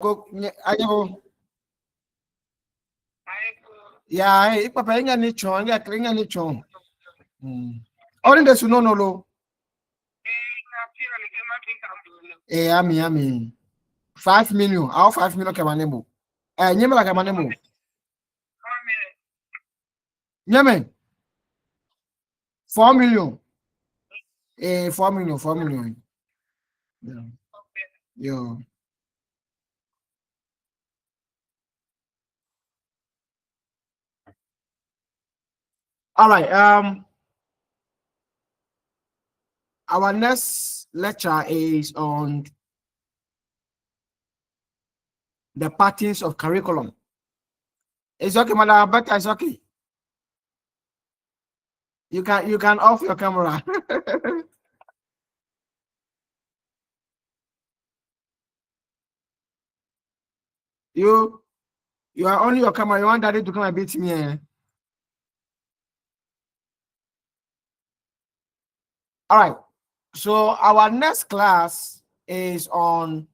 Go, yeah, if Papa ain't any chon, yeah, cling any chon. Only the Sunono low. Eh, I 5 million. How 5 million Kamanemo? Nyama Kamanemo. Nyame 4 million. 4 million, 4 million. Yeah. Yo. All right. Our next lecture is on the patterns of curriculum. It's okay, madam. But it's okay. You can off your camera. you are on your camera. You want daddy to come and beat me? All right. So our next class is on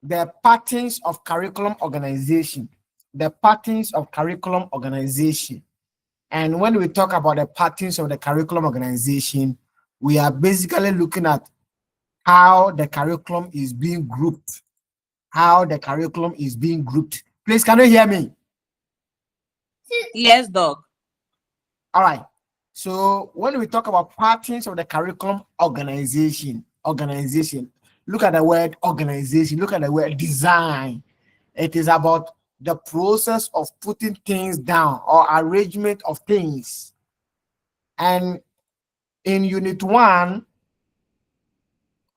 the patterns of curriculum organization. The patterns of curriculum organization. And when we talk about the patterns of the curriculum organization, we are basically looking at how the curriculum is being grouped. How the curriculum is being grouped. Please, can you hear me? Yes, Doc. All right. So when we talk about patterns of the curriculum organization, look at the word organization, look at the word design. It is about the process of putting things down or arrangement of things. And in unit one,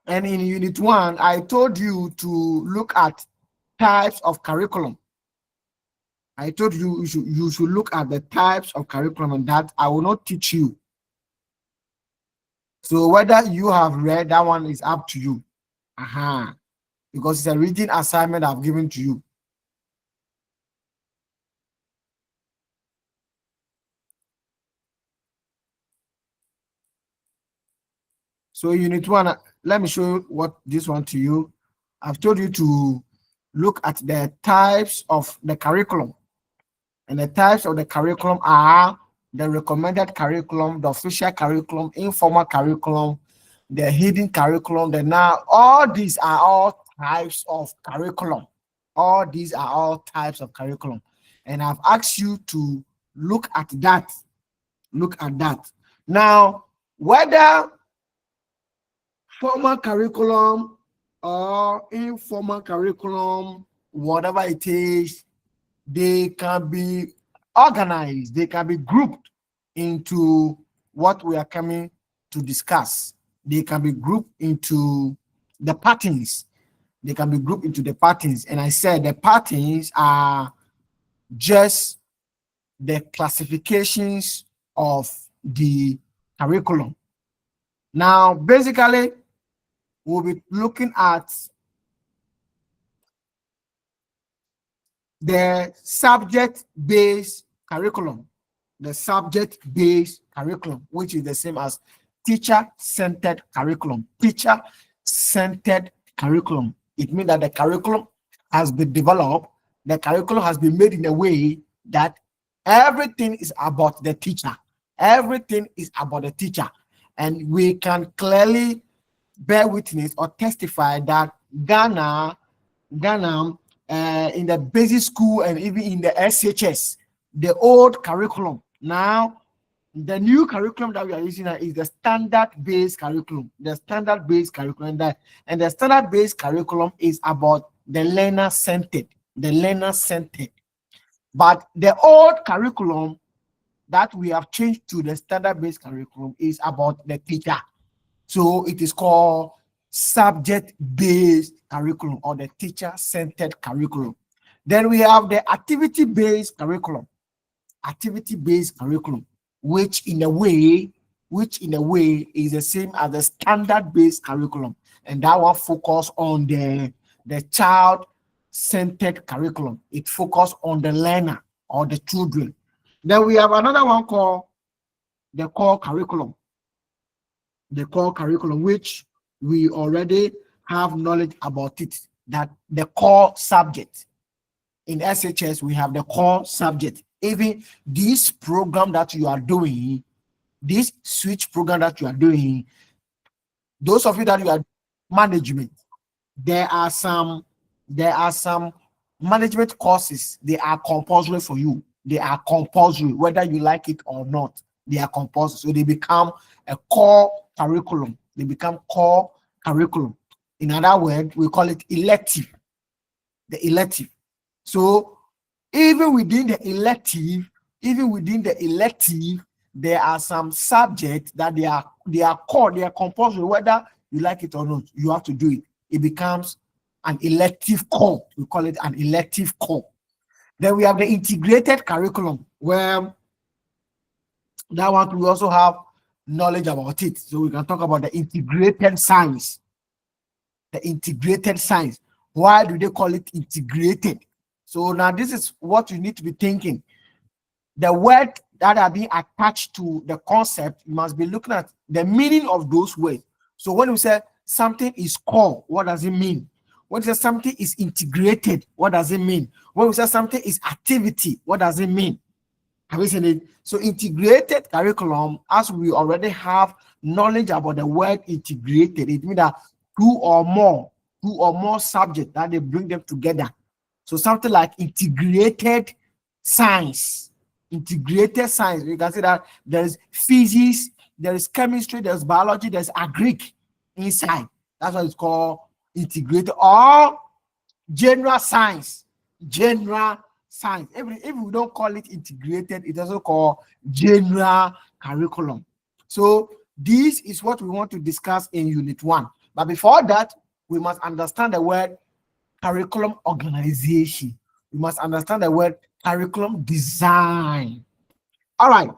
I told you to look at types of curriculum. I told you you should look at the types of curriculum, and that I will not teach you. So whether you have read that one is up to you. Because it's a reading assignment I've given to you. So unit one, let me show what this one to you. I've told you to look at the types of the curriculum. And the types of the curriculum are the recommended curriculum, the official curriculum, informal curriculum, the hidden curriculum. Now all these are all types of curriculum. All these are all types of curriculum. And I've asked you to look at that. Look at that. Now, whether formal curriculum or informal curriculum, whatever it is, they can be organized, they can be grouped into what we are coming to discuss. They can be grouped into the patterns. They can be grouped into the patterns. And I said the patterns are just the classifications of the curriculum. Now, basically, we'll be looking at the subject-based curriculum. The subject-based curriculum, which is the same as teacher-centered curriculum. Teacher-centered curriculum. It means that the curriculum has been developed, the curriculum has been made in a way that everything is about the teacher. Everything is about the teacher. And we can clearly bear witness or testify that Ghana, in the basic school and even in the SHS, the old curriculum. Now, the new curriculum that we are using is the standard-based curriculum. The standard-based curriculum, and the standard-based curriculum is about the learner-centered. The learner-centered. But the old curriculum that we have changed to the standard-based curriculum is about the teacher. So it is called subject-based curriculum or the teacher-centered curriculum. Then we have the activity-based curriculum. Activity-based curriculum, which in a way is the same as the standard-based curriculum. And that one focus on the child-centered curriculum. It focus on the learner or the children. Then we have another one called the core curriculum. The core curriculum, which we already have knowledge about it. that the core subject. In SHS, we have the core subject. Even this program that you are doing, this switch program that you are doing, those of you that you are management, there are some management courses. They are compulsory for you. They are compulsory, whether you like it or not. They are compulsory, so they become a core curriculum. They become core curriculum. In other words, we call it elective. The elective. So even within the elective, there are some subjects that they are core, they are compulsory, whether you like it or not. You have to do it. It becomes an elective core. We call it an elective core. Then we have the integrated curriculum, where that one we also have knowledge about it. So we can talk about the integrated science. The integrated science. Why do they call it integrated? So now this is what you need to be thinking. The word that are being attached to the concept, you must be looking at the meaning of those words. So when we say something is core, what does it mean? When we say something is integrated, what does it mean? When we say something is activity, what does it mean? Have you seen it? So integrated curriculum, as we already have knowledge about the word integrated, it means that two or more subjects that they bring them together. So something like integrated science. Integrated science. You can see that there is physics, there is chemistry, there's biology, there's agric inside. That's what it's called integrated, or general science. General science. If we don't call it integrated, it's also called general curriculum. So this is what we want to discuss in Unit 1. But before that, we must understand the word curriculum organization. We must understand the word curriculum design. All right.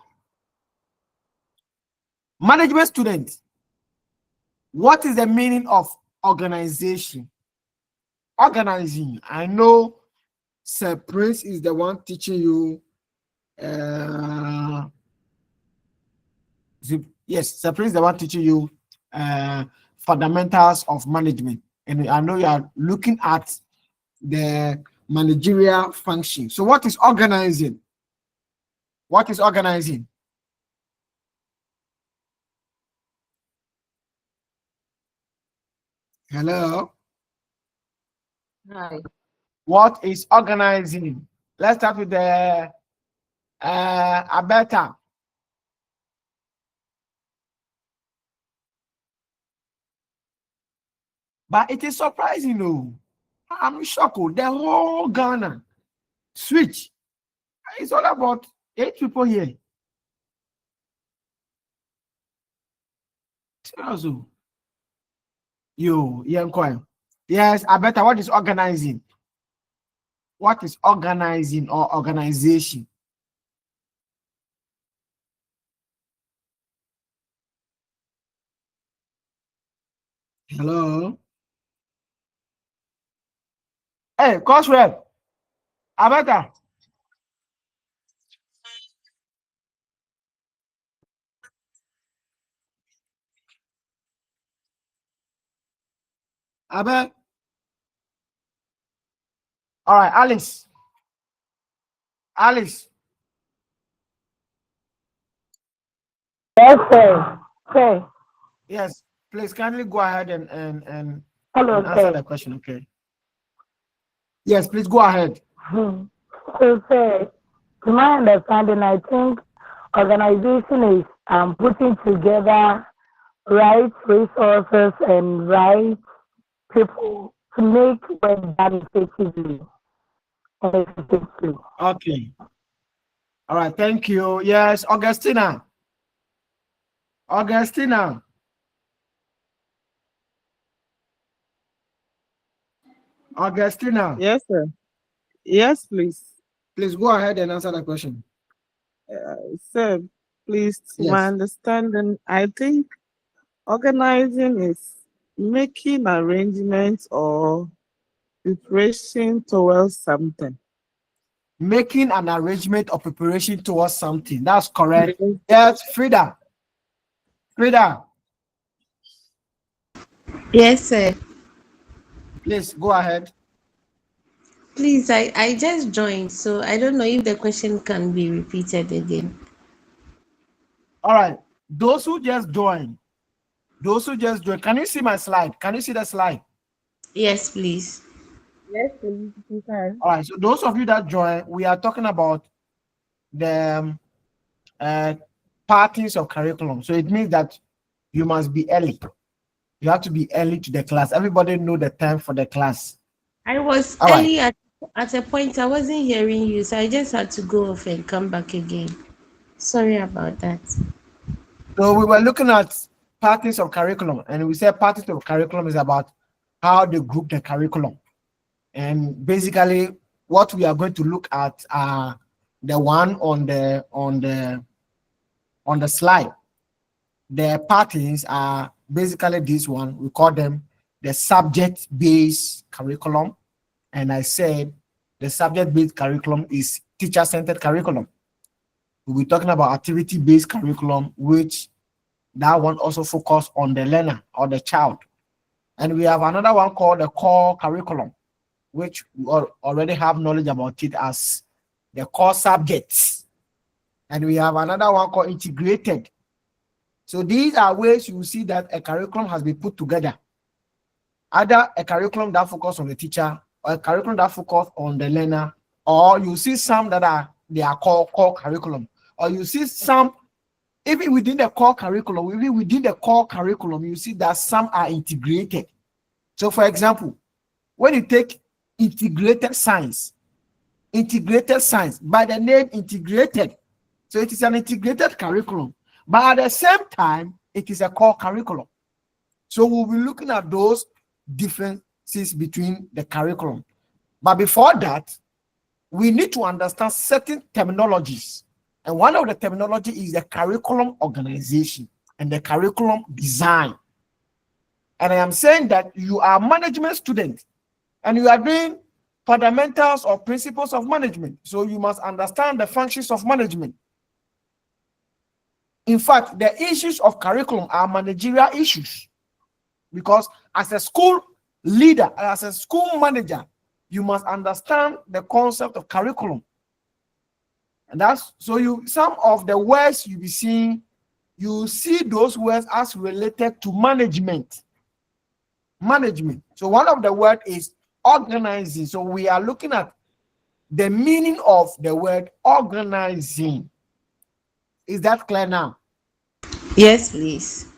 Management students, what is the meaning of organization? Organizing. I know Sir Prince is the one teaching you. Yes, Sir Prince is the one teaching you fundamentals of management. And I know you are looking at the managerial function. So what is organizing? What is organizing? Hello? Hi. What is organizing? Let's start with the Alberta. But it is surprising, though. I'm shocked. The whole Ghana switch. It's all about 8 people here. Also, yes, Alberta, what is organizing? What is organizing or organization? Hello? Hey, Coswell. Alberta. Albert. All right, Alice. Alice. Yes, sir. Sir. Yes, please kindly go ahead and Hello, answer the sir. question, okay? Yes, please go ahead. So, sir, to my understanding, I think organization is putting together right resources and right people to make work done effectively and efficiently. Okay. All right, thank you. Yes, Augustina. Augustina. Augustina. Yes, sir. Yes, please. Please go ahead and answer the question. Sir, please, to my Yes. understanding, I think organizing is making arrangements or preparation towards something. Making an arrangement or preparation towards something. That's correct. Yes. Yes, Frida. Frida. Yes, sir. Please go ahead. Please, I just joined, so I don't know if the question can be repeated again. All right. Those who just joined, can you see my slide? Can you see the slide? Yes, please. Yes, please, you can. All right. So those of you that join, we are talking about the uh, patterns of curriculum. So it means that you must be early. You have to be early to the class. Everybody know the time for the class. I was All right. early at a point. I wasn't hearing you, so I just had to go off and come back again. Sorry about that. So we were looking at patterns of curriculum, and we said patterns of curriculum is about how they group the curriculum. And basically, what we are going to look at are the one on the slide. The patterns are basically this one. We call them the subject-based curriculum. And I said the subject-based curriculum is teacher-centered curriculum. We'll be talking about activity-based curriculum, which that one also focus on the learner or the child. And we have another one called the core curriculum, which we already have knowledge about it as the core subjects. And we have another one called integrated. So these are ways you see that a curriculum has been put together. Either a curriculum that focuses on the teacher, or a curriculum that focuses on the learner, or you see some that are called core curriculum, or you see some even within the core curriculum, you see that some are integrated. So for example, when you take integrated science by the name integrated, so it is an integrated curriculum, but at the same time, it is a core curriculum. So we'll be looking at those differences between the curriculum. But before that, we need to understand certain terminologies. And one of the terminology is the curriculum organization and the curriculum design. And I am saying that you are a management student and you are doing fundamentals or principles of management. So you must understand the functions of management. In fact, the issues of curriculum are managerial issues, because as a school leader, as a school manager, you must understand the concept of curriculum. And that's so some of the words you be seeing, you see those words as related to management. So one of the word is organizing. So we are looking at the meaning of the word organizing. Is that clear now? Yes, please.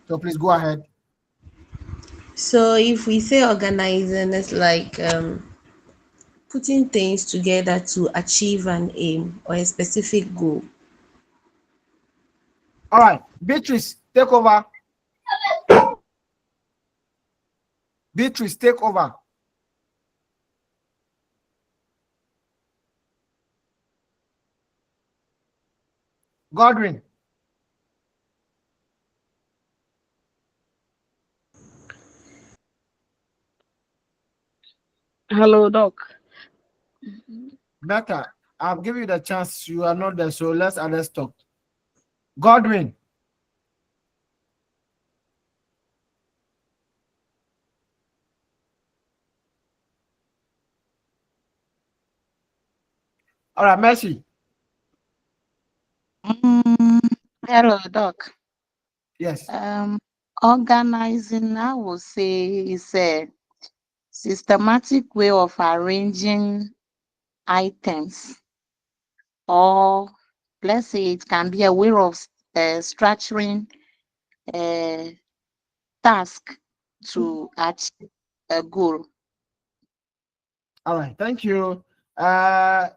So please go ahead. So if we say organizing, it's like putting things together to achieve an aim or a specific goal. All right, Beatrice, take over. Beatrice, take over. Godwin. Hello, Doc. Better. I'll give you the chance. You are not there, so let's others talk. Godwin. All right, Mercy. Mm, Hello, Doc. Yes. Organizing, I would say, is a systematic way of arranging items, or let's say it can be a way of structuring a task to achieve a goal. All right, thank you. Samela.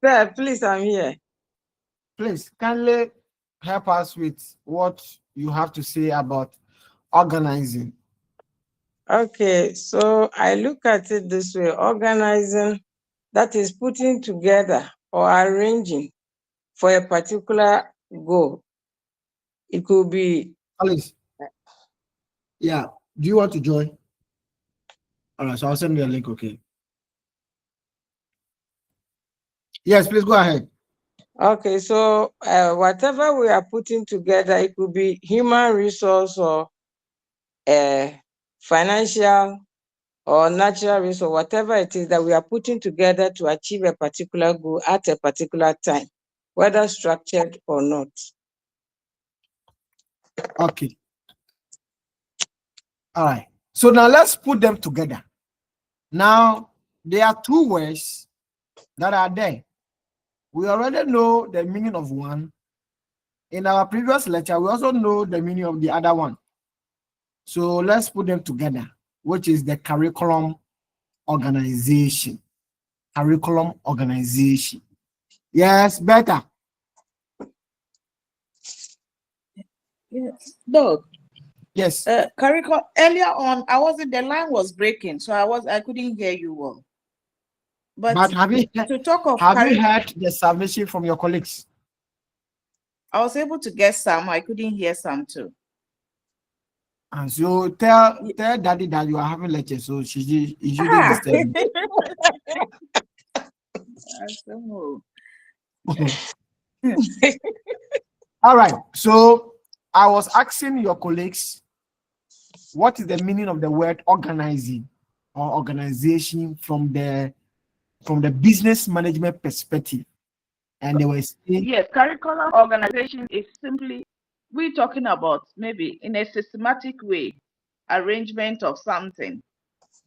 Sir, please, I'm here. Please kindly help us with what you have to say about organizing. Okay, so I look at it this way: organizing, that is putting together or arranging for a particular goal. It could be. Alice. Yeah. Do you want to join? All right, so I'll send you a link, okay? Yes, please go ahead. Okay, so whatever we are putting together, it could be human resource or financial or natural resource, whatever it is that we are putting together to achieve a particular goal at a particular time, whether structured or not. Okay. All right. So now let's put them together. Now, there are two words that are there. We already know the meaning of one. In our previous lecture, we also know the meaning of the other one. So let's put them together, which is the curriculum organization. Curriculum organization. Yes, better. Yes, Doc. Yes. Curriculum. Earlier on, I wasn't. The line was breaking, so I couldn't hear you well. But have you to talk of heard the submission from your colleagues? I was able to get some. I couldn't hear some too. And so tell Daddy that you are having lecture, so she shouldn't disturb you. All right. So I was asking your colleagues, what is the meaning of the word organizing or organization from the business management perspective? And they were saying, yes, curriculum organization is simply we're talking about maybe in a systematic way, arrangement of something,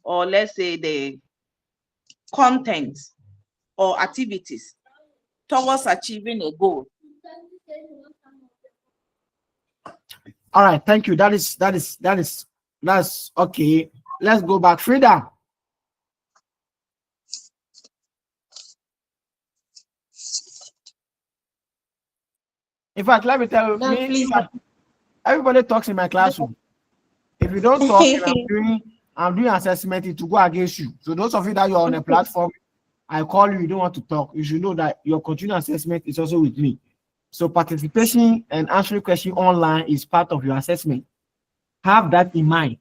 or let's say the content or activities towards achieving a goal. all right, thank you. That's okay. Let's go back. Frida. In fact, let me tell you, everybody talks in my classroom. If you don't talk and I'm doing assessment, it will go against you. So those of you that you're on a platform, I call you, you don't want to talk. You should know that your continuous assessment is also with me. So participation and answering questions online is part of your assessment. Have that in mind.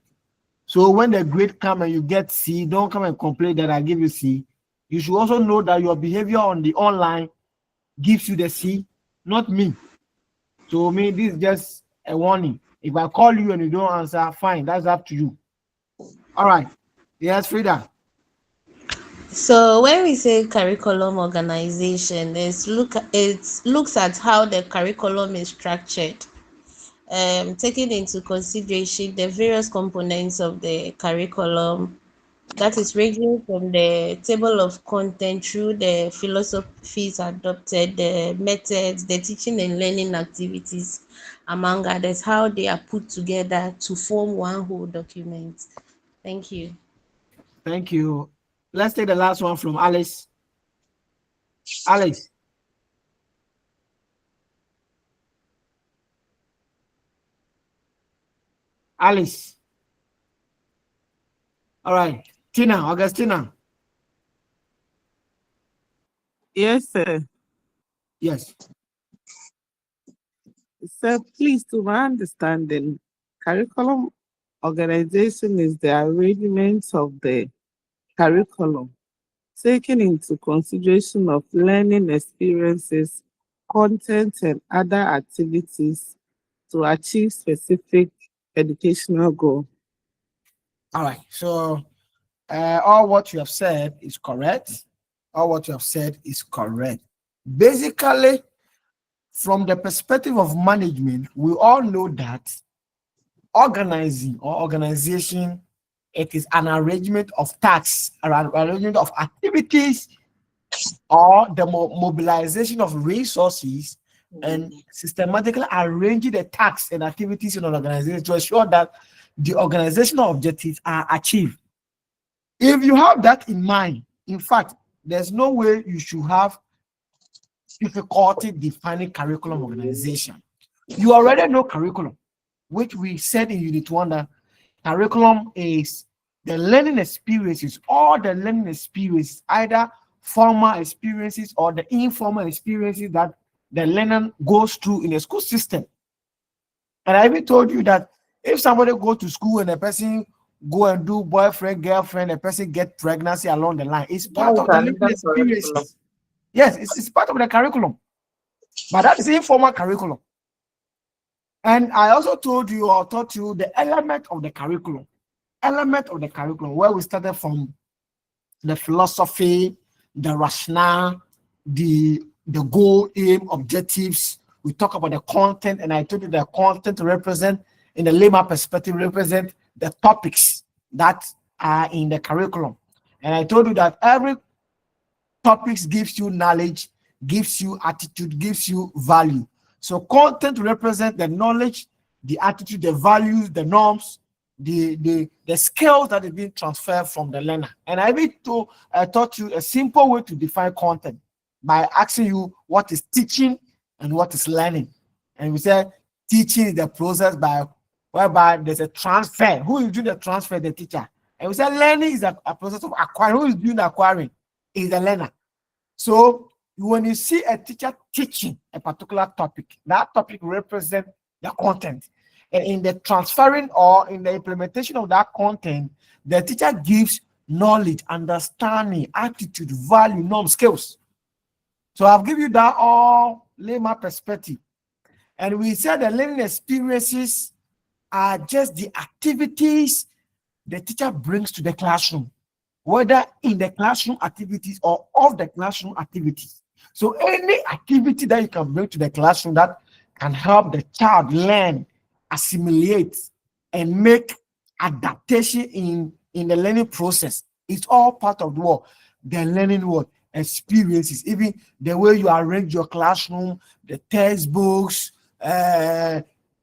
So when the grade come and you get C, don't come and complain that I give you C. You should also know that your behavior on the online gives you the C, not me. So me, this is just a warning. If I call you and you don't answer, fine, that's up to you. All right. Yes, Frida. So when we say curriculum organization, it looks at how the curriculum is structured, taking into consideration the various components of the curriculum, that is ranging from the table of content through the philosophies adopted, the methods, the teaching and learning activities, among others, how they are put together to form one whole document. Thank you. Thank you. Let's take the last one from Alice. Alice. Alice. All right. Tina, Augustina. Yes, sir. Yes. Sir, please, to my understanding, curriculum organization is the arrangement of the curriculum, taking into consideration of learning experiences, content, and other activities to achieve specific educational goal. All right. So all what you have said is correct. All what you have said is correct. Basically, from the perspective of management, we all know that organizing or organization, it is an arrangement of tasks, an arrangement of activities, or the mobilization of resources and systematically arranging the tasks and activities in an organization to ensure that the organizational objectives are achieved. If you have that in mind, in fact, there's no way you should have difficulty defining curriculum organization. You already know curriculum, which we said in Unit 1 that curriculum is the learning experiences, all the learning experiences, either formal experiences or the informal experiences that the learner goes through in a school system. And I even told you that if somebody go to school and a person go and do boyfriend, girlfriend, a person get pregnancy along the line, it's part of the learning experiences. Yes, it's part of the curriculum. But that is informal curriculum. And I also told you or taught you the element of the curriculum. Element of the curriculum, where we started from the philosophy, the rationale, the goal, aim, objectives. We talk about the content, and I told you the content represent, in the layman perspective, represent the topics that are in the curriculum. And I told you that every topics gives you knowledge, gives you attitude, gives you value. So content represent the knowledge, the attitude, the values, the norms, the skills that is being transferred from the learner. And I taught you a simple way to define content by asking you what is teaching and what is learning. And we said teaching is the process by whereby there's a transfer. Who is doing the transfer? The teacher. And we said learning is a process of acquiring. Who is doing the acquiring? Is the learner. So when you see a teacher teaching a particular topic, that topic represents the content. And in the transferring or in the implementation of that content, the teacher gives knowledge, understanding, attitude, value, norm, skills. So I've given you that all layman perspective. And we said the learning experiences are just the activities the teacher brings to the classroom, whether in the classroom activities or off the classroom activities. So any activity that you can bring to the classroom that can help the child learn, assimilate, and make adaptation in the learning process, it's all part of the learning experiences. Even the way you arrange your classroom, the textbooks,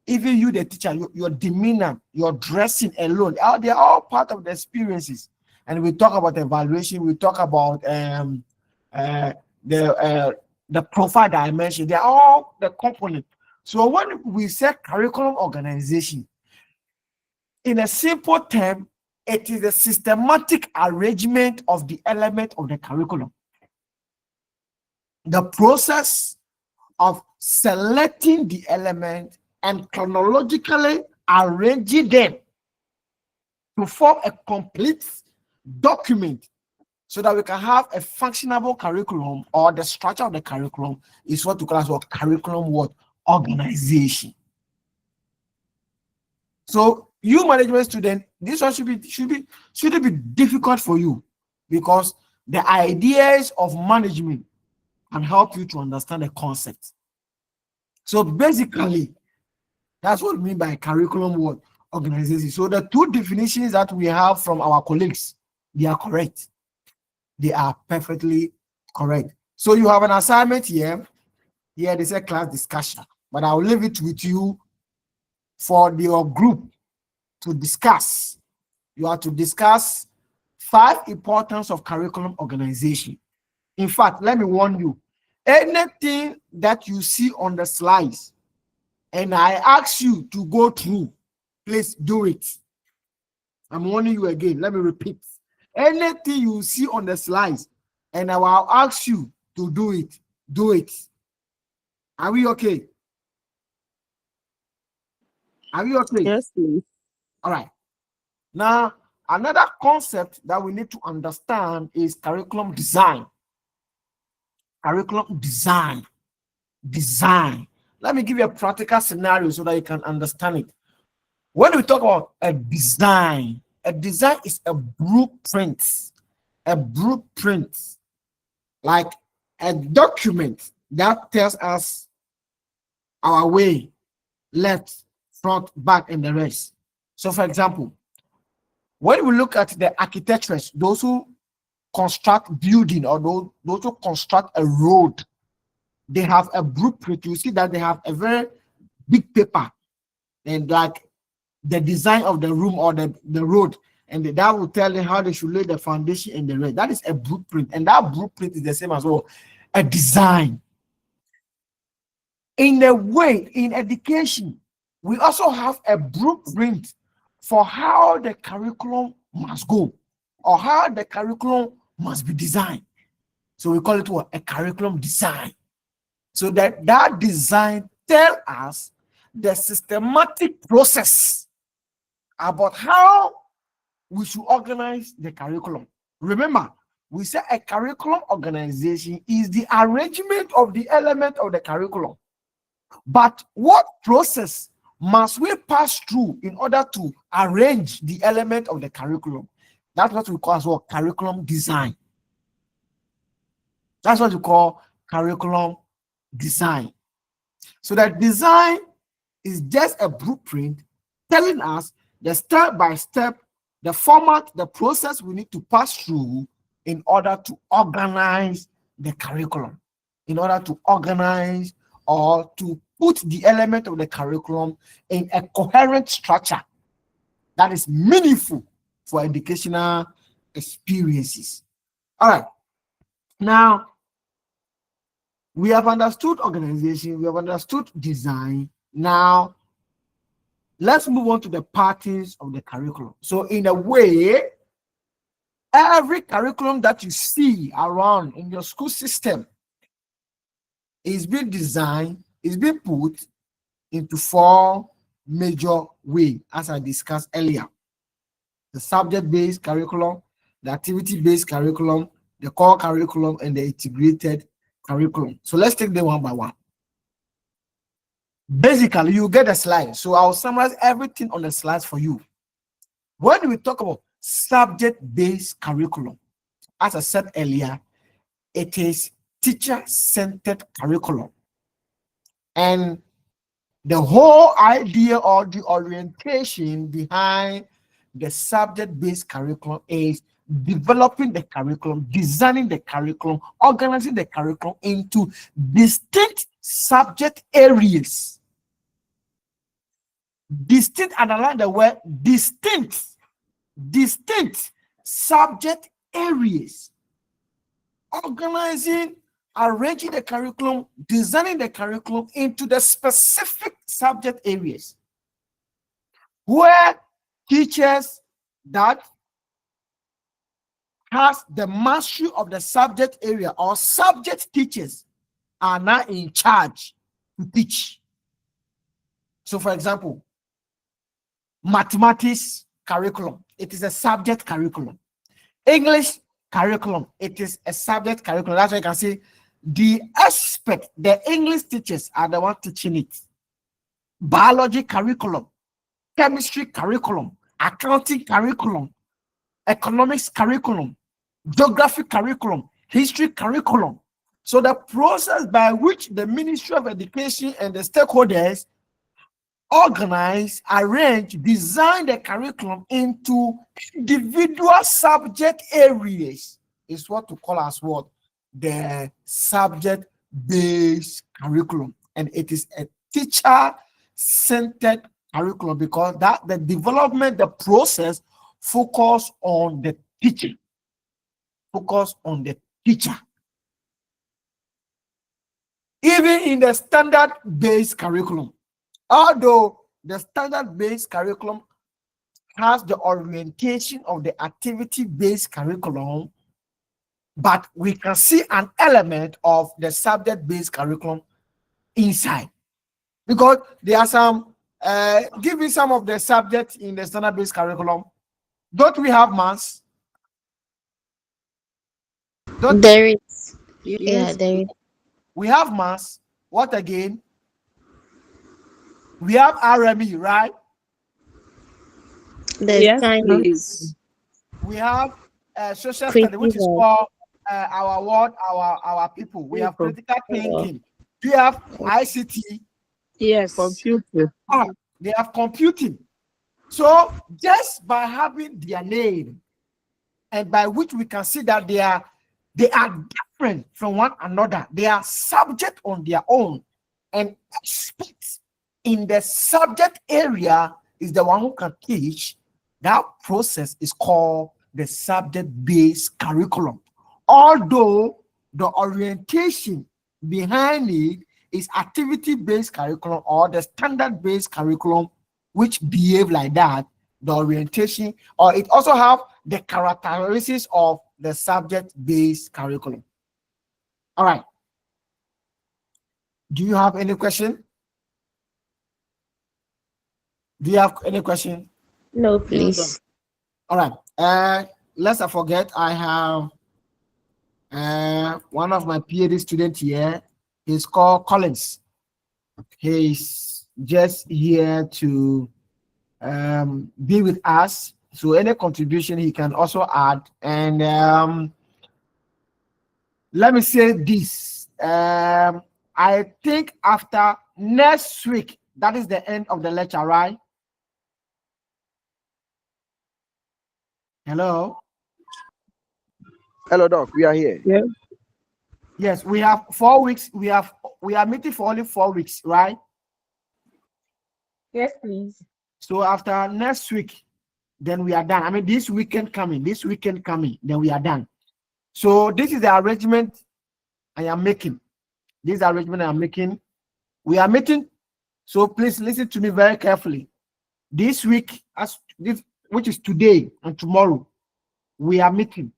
even you, the teacher, your demeanor, your dressing alone, they're all part of the experiences. And we talk about evaluation, we talk about the profile that I mentioned. They're all the components. So when we say curriculum organization, in a simple term, it is a systematic arrangement of the element of the curriculum. The process of selecting the element and chronologically arranging them to form a complete document so that we can have a functionable curriculum, or the structure of the curriculum is what we call curriculum organization. So you management student, this one shouldn't be difficult for you, because the ideas of management can help you to understand the concept. So basically, that's what we mean by curriculum organization. So the two definitions that we have from our colleagues, they are correct. They are perfectly correct. So you have an assignment here. Here they say class discussion, but I'll leave it with you for your group to discuss. You are to discuss 5 importance of curriculum organization. In fact, let me warn you, anything that you see on the slides and I ask you to go through, please do it. I'm warning you again. Let me repeat. Anything you see on the slides and I will ask you to do it, do it. Are we okay? Are we okay? Yes, please. All right. Now, another concept that we need to understand is curriculum design. Curriculum design. Design. Let me give you a practical scenario so that you can understand it. When we talk about a design is a blueprint. A blueprint, like a document that tells us our way, left, front, back, and the rest. So, for example, when we look at the architectures, those who construct building or those who construct a road, they have a blueprint. You see that they have a very big paper and like the design of the room or the road, and that will tell them how they should lay the foundation and the rest. That is a blueprint, and that blueprint is the same as well, a design. In a way, in education, we also have a blueprint for how the curriculum must go or how the curriculum must be designed. So we call it what? A curriculum design. So that design tells us the systematic process about how we should organize the curriculum. Remember, we say a curriculum organization is the arrangement of the element of the curriculum. But what process must we pass through in order to arrange the element of the curriculum? That's what we call as well curriculum design. That's what we call curriculum design. So that design is just a blueprint telling us the step by step, the format, the process we need to pass through in order to organize the curriculum, in order to organize or to put the element of the curriculum in a coherent structure that is meaningful for educational experiences. All right. Now, we have understood organization, we have understood design. Now, let's move on to the patterns of the curriculum. So, in a way, every curriculum that you see around in your school system is being designed, is being put into 4 major ways, as I discussed earlier. The subject-based curriculum, the activity-based curriculum, the core curriculum, and the integrated curriculum. So let's take them one by one. Basically, you get a slide. So I'll summarize everything on the slides for you. When we talk about subject-based curriculum, as I said earlier, it is teacher-centered curriculum. And the whole idea or the orientation behind the subject-based curriculum is developing the curriculum, designing the curriculum, organizing the curriculum into distinct subject areas. Distinct, underline the word distinct subject areas. Organizing, arranging the curriculum, designing the curriculum into the specific subject areas where teachers that has the mastery of the subject area or subject teachers are now in charge to teach. So, for example, mathematics curriculum, it is a subject curriculum. English curriculum, it is a subject curriculum. That's why you can see the expert, the English teachers are the ones teaching it. Biology curriculum, chemistry curriculum, accounting curriculum, economics curriculum, geography curriculum, history curriculum. So the process by which the Ministry of Education and the stakeholders organize, arrange, design the curriculum into individual subject areas is what we call as what? The subject-based curriculum. And it is a teacher-centered curriculum because that the development, the process focus on the teaching. Focus on the teacher. Even in the standard-based curriculum, although the standard-based curriculum has the orientation of the activity-based curriculum, but we can see an element of the subject-based curriculum inside. Because there are some, give me some of the subjects in the standard-based curriculum. Don't we have maths? There is. Yeah, there is. We have maths. What again? We have RME, right? There's Yes, science. please. We have social study, which is Critical. for our world, our people. We have critical thinking. We have ICT. Yes. Computer. They have computing. So just by having their name, and by which we can see that they are different from one another. They are subject on their own, and experts in the subject area is the one who can teach. That process is called the subject-based curriculum. Although the orientation behind it is activity-based curriculum or the standard-based curriculum, which behave like that, the orientation, or it also have the characteristics of the subject-based curriculum. All right. Do you have any question? Do you have any question? No, please. All right. Lest I forget, I have One of my PhD students here, he's called Collins. He's just here to be with us. So any contribution he can also add. And let me say this. I think after next week, that is the end of the lecture, right? Hello? Hello, Doc. We are here. Yes. Yes, we have 4 weeks. We are meeting for only 4 weeks, right? Yes, please. So after next week, then we are done. I mean, this weekend coming, then we are done. So this is the arrangement I am making. This is the arrangement I am making. We are meeting. So please listen to me very carefully. This week, which is today and tomorrow, we are meeting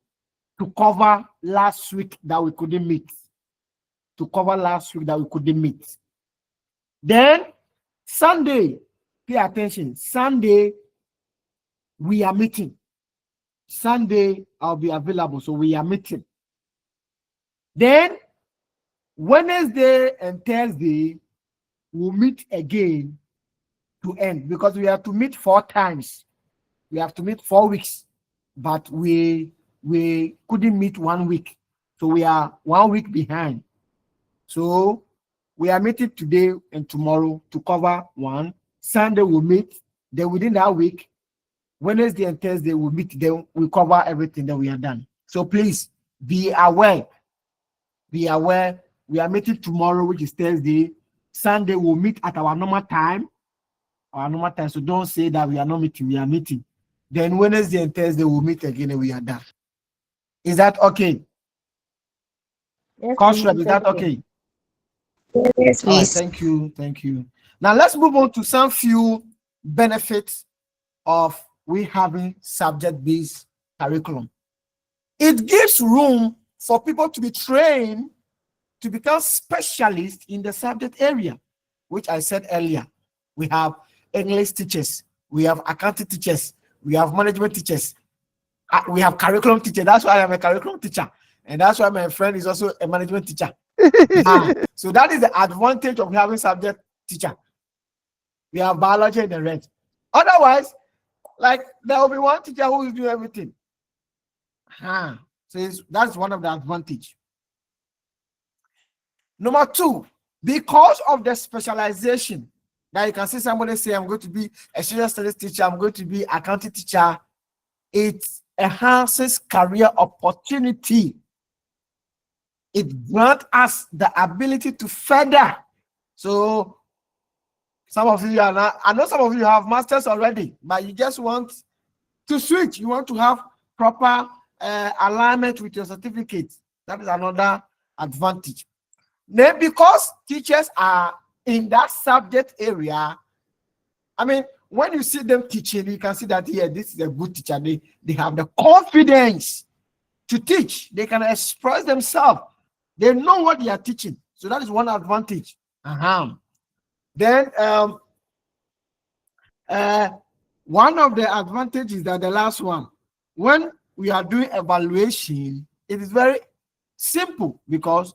to cover last week that we couldn't meet. Then Sunday, pay attention. Sunday, we are meeting. Sunday, I'll be available. So we are meeting. Then Wednesday and Thursday, we'll meet again to end, because we have to meet 4 times. We have to meet 4 weeks, but we couldn't meet 1 week. So we are 1 week behind. So we are meeting today and tomorrow to cover 1. Sunday we'll meet. Then within that week, Wednesday and Thursday we'll meet. Then we cover everything. Then we are done. So please be aware. Be aware. We are meeting tomorrow, which is Thursday. Sunday we'll meet at our normal time. So don't say that we are not meeting. We are meeting. Then Wednesday and Thursday we'll meet again and we are done. Is that okay? Yes, Coach, please. is that okay? Yes, All right, please. thank you. Now let's move on to some few benefits of we having subject-based curriculum. It gives room for people to be trained to become specialists in the subject area, which I said earlier. We have English teachers, we have accounting teachers, we have management teachers, we have curriculum teachers. That's why I'm a curriculum teacher, and that's why my friend is also a management teacher. So that is the advantage of having subject teacher. We have biology and the rest. Otherwise, like there will be one teacher who will do everything. So that's one of the advantage. Number 2, because of the specialization, now you can see somebody say, I'm going to be a social studies teacher, I'm going to be accounting teacher. It enhances career opportunity. It grants us the ability to further. So some of you are not, I know some of you have masters already, but you just want to switch. You want to have proper alignment with your certificate. That is another advantage. Then because teachers are in that subject area, I mean, when you see them teaching, you can see that, yeah, this is a good teacher. They have the confidence to teach. They can express themselves. They know what they are teaching. So that is one advantage. Then one of the advantages that the last one, when we are doing evaluation, it is very simple, because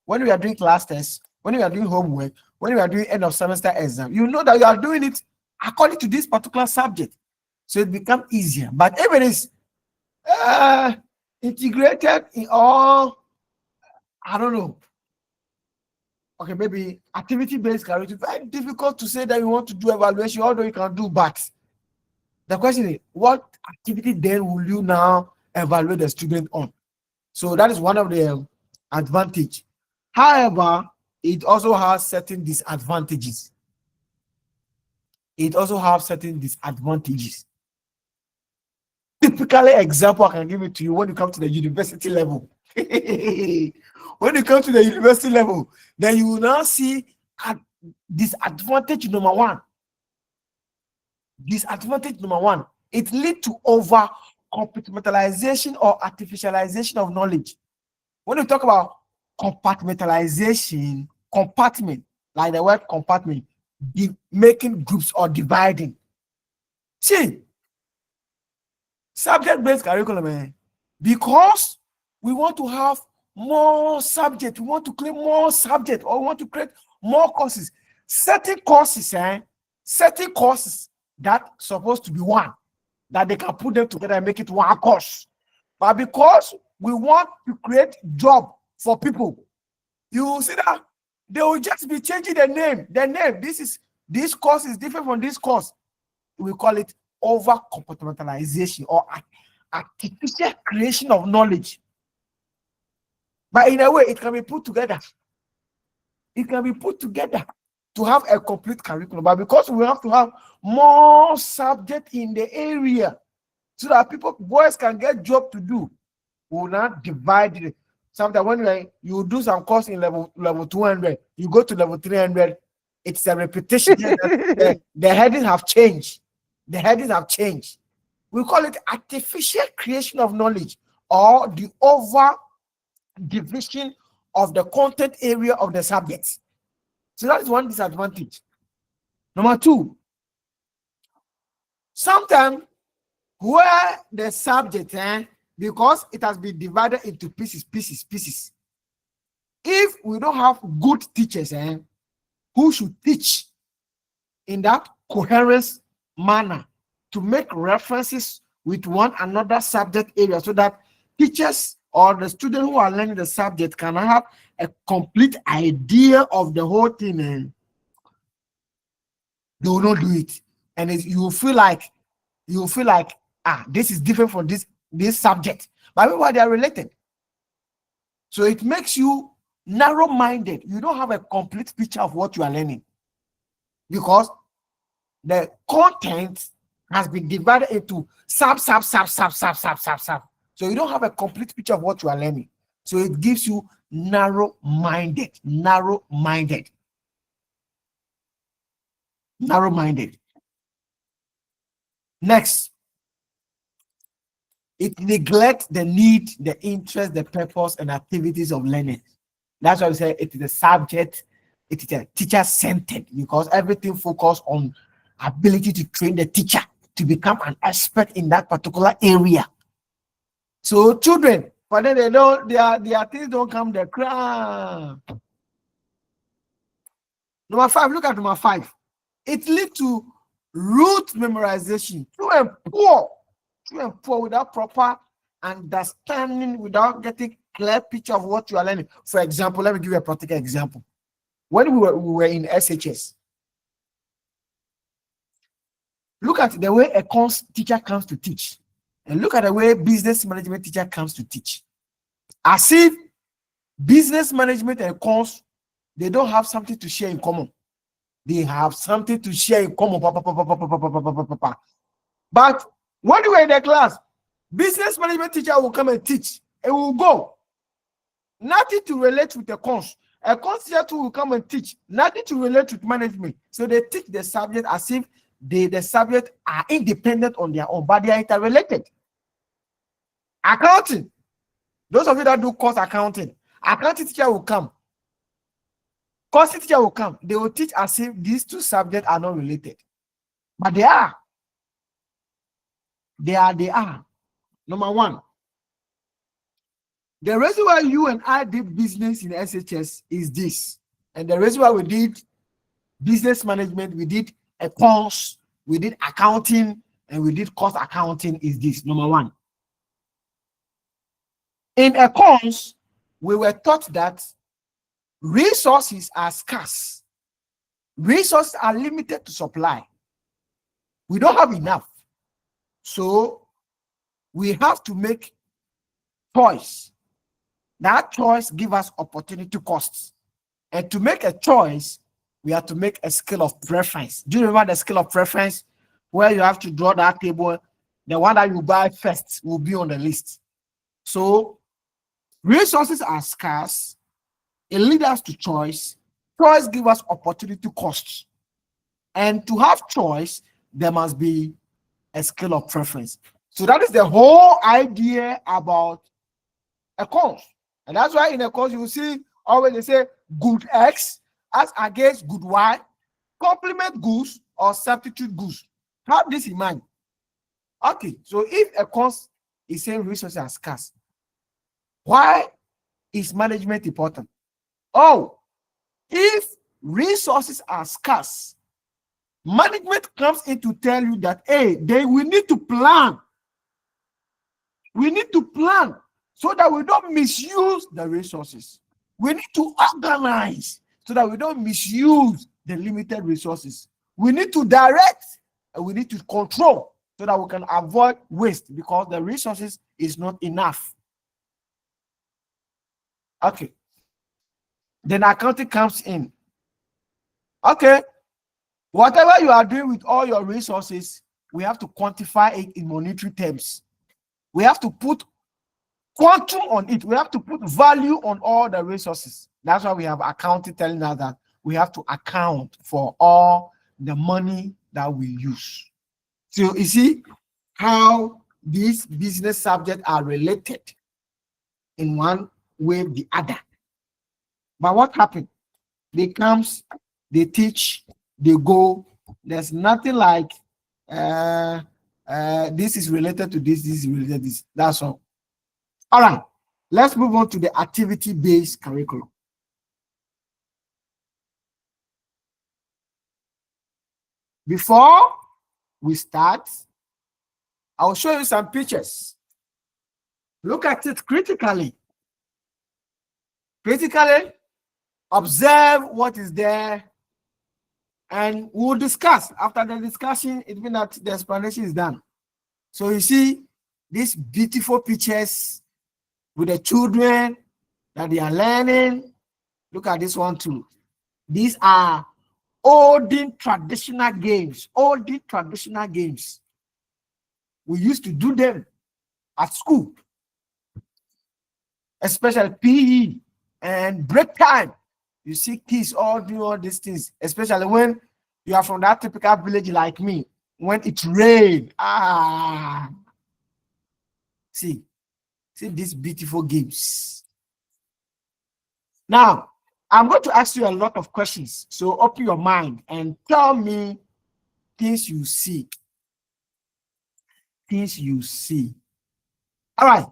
when we are doing class tests, when we are doing homework, when we are doing end of semester exam, you know that you are doing it according to this particular subject. So it becomes easier. But if it is integrated in all, I don't know, okay, maybe activity-based curriculum, very difficult to say that you want to do evaluation, although you can do, but the question is, what activity then will you now evaluate the student on? So that is one of the advantage. However, it also has certain disadvantages. Typically, example I can give it to you when you come to the university level. When you come to the university level, then you will now see disadvantage number one. It leads to over compartmentalization or artificialization of knowledge. When you talk about compartmentalization, compartment, like the word compartment, making groups or dividing. See, subject-based curriculum, because we want to have more subject, we want to create more subject, or we want to create more courses. Certain courses, certain courses that supposed to be one, that they can put them together and make it one course. But because we want to create job for people, you will see that they will just be changing the name. The name, this course is different from this course. We call it over compartmentalization or artificial creation of knowledge. But in a way, it can be put together. It can be put together to have a complete curriculum. But because we have to have more subject in the area so that boys can get job to do, we will not divide it. Sometimes when you do some course in level 200, you go to level 300, it's a repetition. The headings have changed. The headings have changed. We call it artificial creation of knowledge, or the over division of the content area of the subjects. So that is one disadvantage. Number two, sometimes where the subject, because it has been divided into pieces. If we don't have good teachers, who should teach in that coherent manner to make references with one another subject area, so that teachers or the students who are learning the subject can have a complete idea of the whole thing, they will not do it. And you will feel like, this is different from this subject. But everybody are related. So it makes you narrow-minded. You don't have a complete picture of what you are learning, because the content has been divided into sub. So you don't have a complete picture of what you are learning. So it gives you narrow-minded. Next, it neglects the need, the interest, the purpose, and activities of learning. That's why we say it is a subject, it is a teacher-centered, because everything focuses on ability to train the teacher to become an expert in that particular area. So children, but then they know their things don't come the crown. Number 5, look at number 5. It leads to rote memorization, true and poor without proper understanding, without getting clear picture of what you are learning. For example, let me give you a practical example. When we were in SHS, look at the way a cons teacher comes to teach, and look at the way business management teacher comes to teach. As if business management and cons, they don't have something to share in common. They have something to share in common. But when you were in the class, business management teacher will come and teach, and will go. Nothing to relate with the cons. A cons teacher too will come and teach, nothing to relate with management. So they teach the subject as if the subject are independent on their own, but they are interrelated. Accounting. Those of you that do course accounting teacher will come. Course teacher will come. They will teach as if these two subjects are not related. But they are. They are. Number 1. The reason why you and I did business in SHS is this. And the reason why we did business management, we did a course, we did accounting, and we did cost accounting is this. Number 1. In a course, we were taught that resources are scarce. Resources are limited to supply. We don't have enough. So we have to make choice. That choice gives us opportunity costs. And to make a choice, we have to make a scale of preference. Do you remember the scale of preference, where you have to draw that table? The one that you buy first will be on the list. So resources are scarce. It leads us to choice. Choice gives us opportunity costs. And to have choice, there must be a scale of preference. So that is the whole idea about a course. And that's why in a course you will see always they say good X as against good Y, complement goods or substitute goods. Have this in mind. Okay, so if a course is saying resources are scarce, Why is management important? Oh, if resources are scarce, management comes in to tell you that, hey, we need to plan. We need to plan so that we don't misuse the resources. We need to organize so that we don't misuse the limited resources. We need to direct and we need to control so that we can avoid waste because the resources is not enough. Okay. Then accounting comes in. Okay. Whatever you are doing with all your resources, we have to quantify it in monetary terms. We have to put quantum on it. We have to put value on all the resources. That's why we have accounting telling us that we have to account for all the money that we use. So you see how these business subjects are related in one way or the other. But what happened? They comes, they teach, they go. There's nothing like this is related to this is related to this. That's all. All right, let's move on to the activity-based curriculum. Before we start, I'll show you some pictures. Look at it critically. Critically, observe what is there, and we'll discuss. After the discussion, it means that the explanation is done. So you see these beautiful pictures with the children that they are learning. Look at this one too. These are olden traditional games. Olden traditional games. We used to do them at school, especially PE and break time. You see kids all do all these things, especially when you are from that typical village like me. When it rains, see these beautiful games. Now, I'm going to ask you a lot of questions. So open your mind and tell me things you see. Things you see. All right,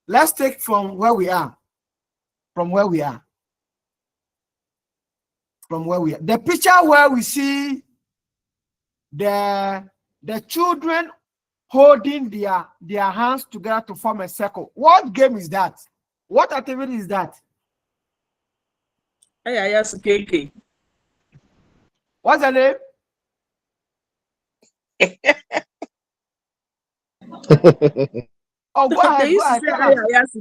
let's take from where we are. From where we are. From where we are. The picture where we see the children holding their hands together to form a circle. What game is that? What activity is that? ESS218D. What's the name? Oh, go ahead. They used to say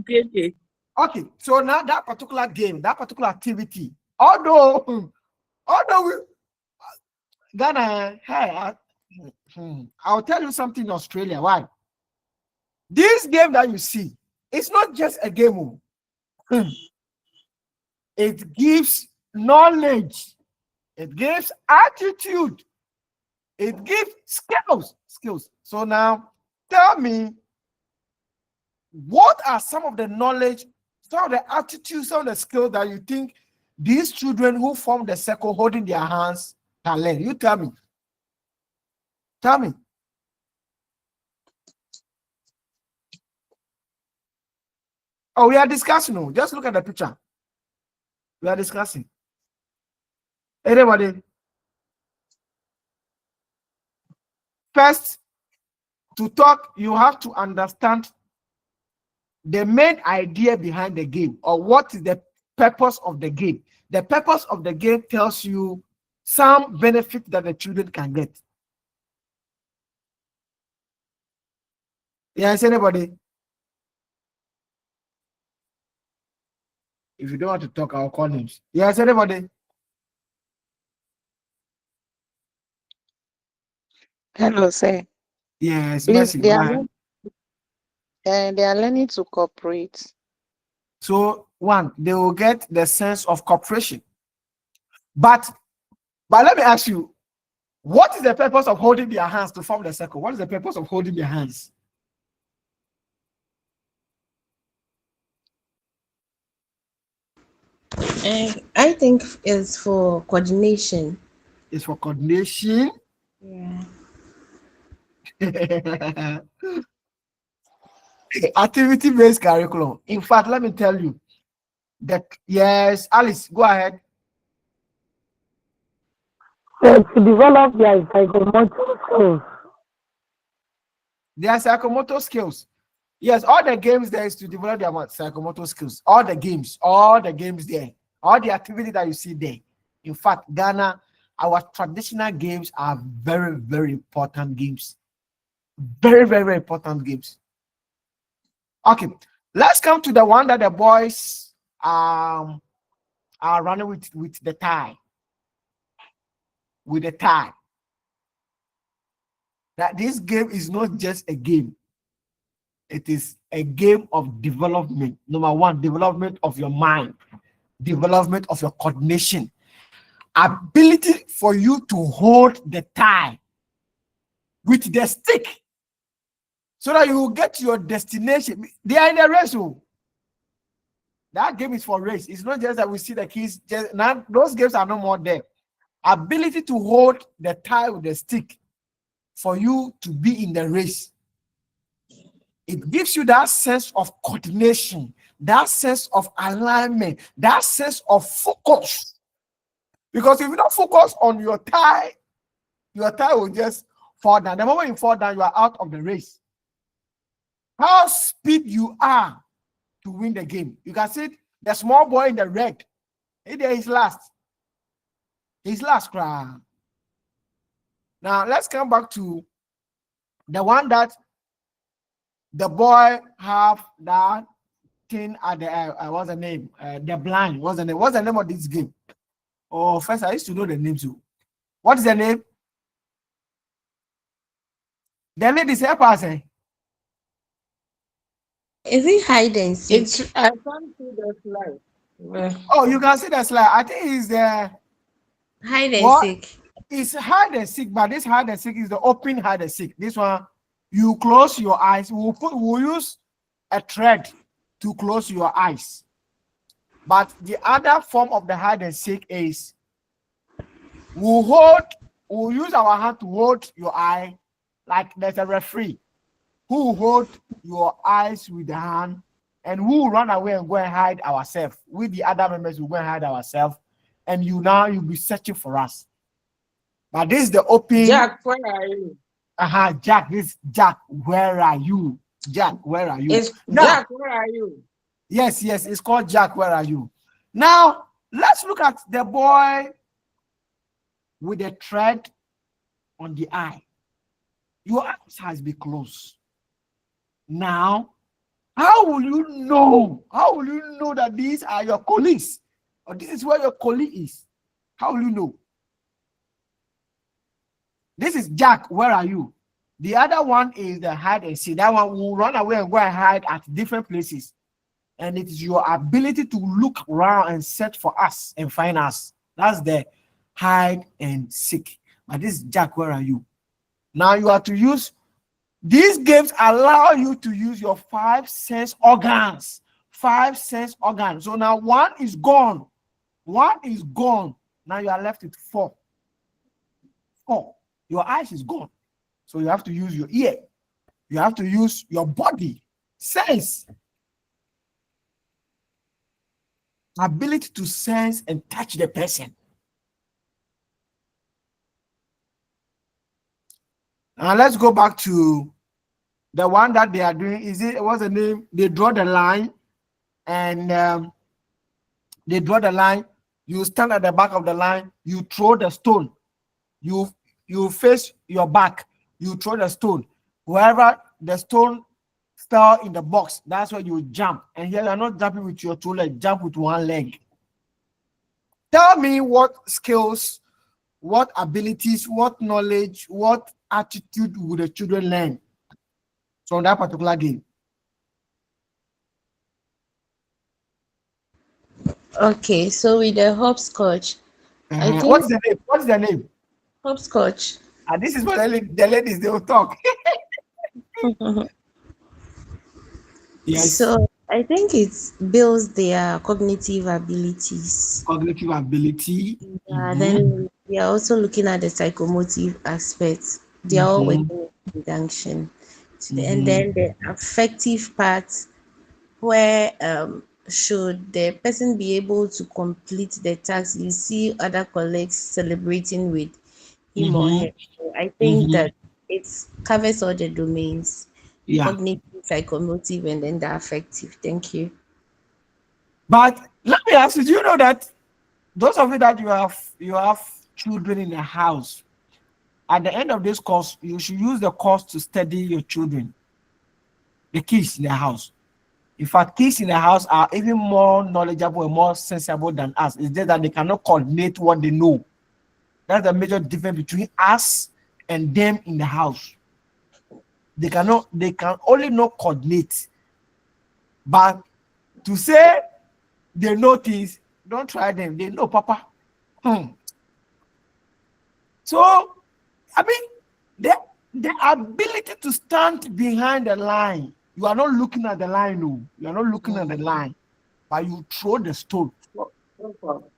ESS218D. Okay, so now that particular game, that particular activity, although we Ghana, hey, I'll tell you something in Australia. Why? This game that you see, it's not just a game. It gives knowledge, it gives attitude, it gives skills. So now tell me, what are some of the knowledge, some of the attitudes, some of the skills that you think these children who form the circle holding their hands can learn? You tell me. Tell me. Oh, we are discussing. No, just look at the picture. We are discussing. Anybody? First, to talk, you have to understand the main idea behind the game, or what is the purpose of the game. The purpose of the game tells you some benefit that the children can get. Yes, anybody? If you don't want to talk, I'll call names. Yes, anybody? Hello, sir. Yes, Please, Mercy, go ahead. they are learning to cooperate. So, one, they will get the sense of cooperation. But let me ask you, what is the purpose of holding their hands to form the circle? What is the purpose of holding their hands? I think it's for coordination. It's for coordination. Yeah. Activity-based curriculum. In fact, let me tell you that, yes, Alice, go ahead. So to develop their psychomotor skills. Their psychomotor skills. Yes, all the games there is to develop their psychomotor skills. All the games there, all the activity that you see there. In fact, Ghana, our traditional games are very, very important games. Very, very, very important games. Okay, let's come to the one that the boys are running with the tie. With the tie. That this game is not just a game. It is a game of development. Number one, development of your mind, development of your coordination, ability for you to hold the tie with the stick so that you will get to your destination. They are in a race. Oh. That game is for race. It's not just that we see the kids. Just now, those games are no more there. Ability to hold the tie with the stick for you to be in the race. It gives you that sense of coordination, that sense of alignment, that sense of focus. Because if you don't focus on your tie will just fall down. The moment you fall down, you are out of the race. How speed you are to win the game. You can see the small boy in the red. He's last. He's last. Now, let's come back to the one that the boy have that thing at the what's the name? The blind. What's the name? What's the name of this game? Oh, first I used to know the name too. What is the name? The ladies help us. Is it hide and seek? I can't see the slide. Oh, you can see the slide. I think it's the hide and seek. It's hide and seek, but this hide and seek is the open hide and seek. This one, you close your eyes. We'll use a thread to close your eyes. But the other form of the hide and seek is we'll use our hand to hold your eye, like there's a referee who will hold your eyes with the hand, and who will run away and go and hide ourselves. With the other members, we'll go and hide ourselves, and you'll be searching for us. But this is the open. Jack, where are you? Jack, Jack, where are you? Jack, where are you? Jack, where are you? Yes, it's called Jack, where are you? Now, let's look at the boy with the thread on the eye. Your eyes has been closed. Now, how will you know? How will you know that these are your colleagues? Or this is where your colleague is? How will you know? This is Jack, where are you? The other one is the hide and seek. That one will run away and go and hide at different places. And it is your ability to look around and search for us and find us. That's the hide and seek. But this is Jack, where are you? Now you have to use, these games allow you to use your 5 sense organs. 5 sense organs. So now one is gone. One is gone. Now you are left with 4. 4. Your eyes is gone. So you have to use your ear. You have to use your body. Sense. Ability to sense and touch the person. Now let's go back to the one that they are doing. What's the name? They draw the line, and they draw the line. You stand at the back of the line. You throw the stone. You face your back. You throw the stone. Wherever the stone fell in the box, that's where you jump. And here you are not jumping with your 2 legs. Jump with 1 leg. Tell me what skills, what abilities, what knowledge, what attitude would the children learn from that particular game? Okay, so with the hopscotch, I think What's the name? What's the name? hopscotch. And this is what the ladies, they will talk. Yes. So I think it builds their cognitive abilities. Cognitive ability. Then we are also looking at the psychomotive aspects. They are all working in conjunction. And then the affective part, where should the person be able to complete the task, you see other colleagues celebrating with him or her. So I think that it covers all the domains: Yeah. cognitive, psychomotive, and then the affective. Thank you. But let me ask you, do you know that those of you that you have children in the house, at the end of this course, you should use the course to study your children, the kids in the house. In fact, kids in the house are even more knowledgeable and more sensible than us. It's just that they cannot coordinate what they know. That's the major difference between us and them in the house. They can only know coordinate. But to say they know things, don't try them. They know, Papa. So, I mean, the ability to stand behind the line. You are not looking at the line, no. You are not looking at the line, but you throw the stone.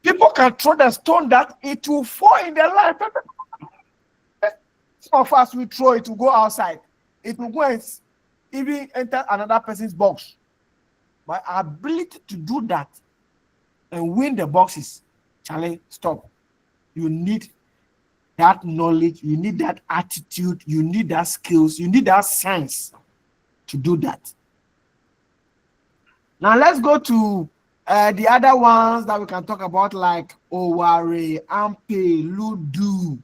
People can throw the stone that it will fall in the line. Some of us will throw it to go outside. It will go and even enter another person's box. My ability to do that and win the boxes, Charlie, stop. You need that knowledge, you need that attitude, you need that skills, you need that sense to do that. Now let's go to the other ones that we can talk about, like Oware, Ampe, Ludu.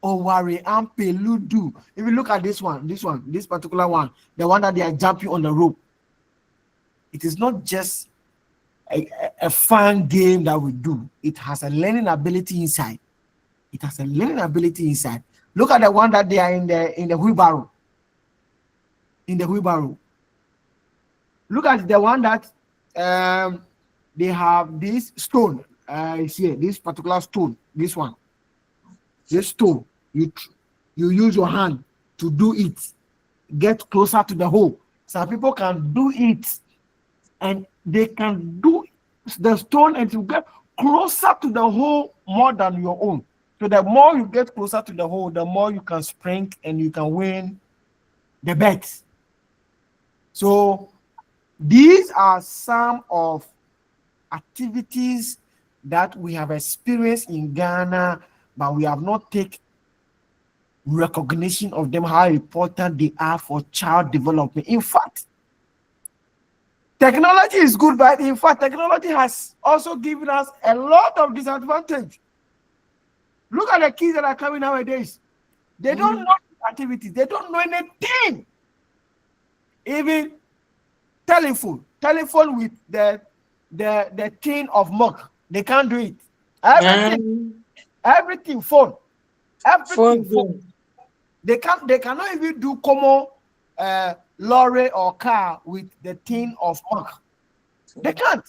Oware, Ampe, Ludu. If you look at this particular one, the one that they are jumping on the rope, it is not just a fun game that we do. It has a learning ability inside. It has a learning ability inside. Look at the one that they are in the wheelbarrow. In the wheelbarrow. Look at the one that they have this stone. Here, this particular stone. This one. This stone. You use your hand to do it. Get closer to the hole. Some people can do it, and they can do the stone and to get closer to the hole more than your own. So the more you get closer to the hole, the more you can sprint and you can win the bet. So these are some of activities that we have experienced in Ghana, but we have not taken recognition of them, how important they are for child development. In fact, technology is good, but in fact, technology has also given us a lot of disadvantage. Look at the kids that are coming nowadays. They don't know activities. They don't know anything. Even telephone with the tin of milk. They can't do it. Everything phone. Everything phone. They cannot even do common lorry or car with the tin of milk. They can't.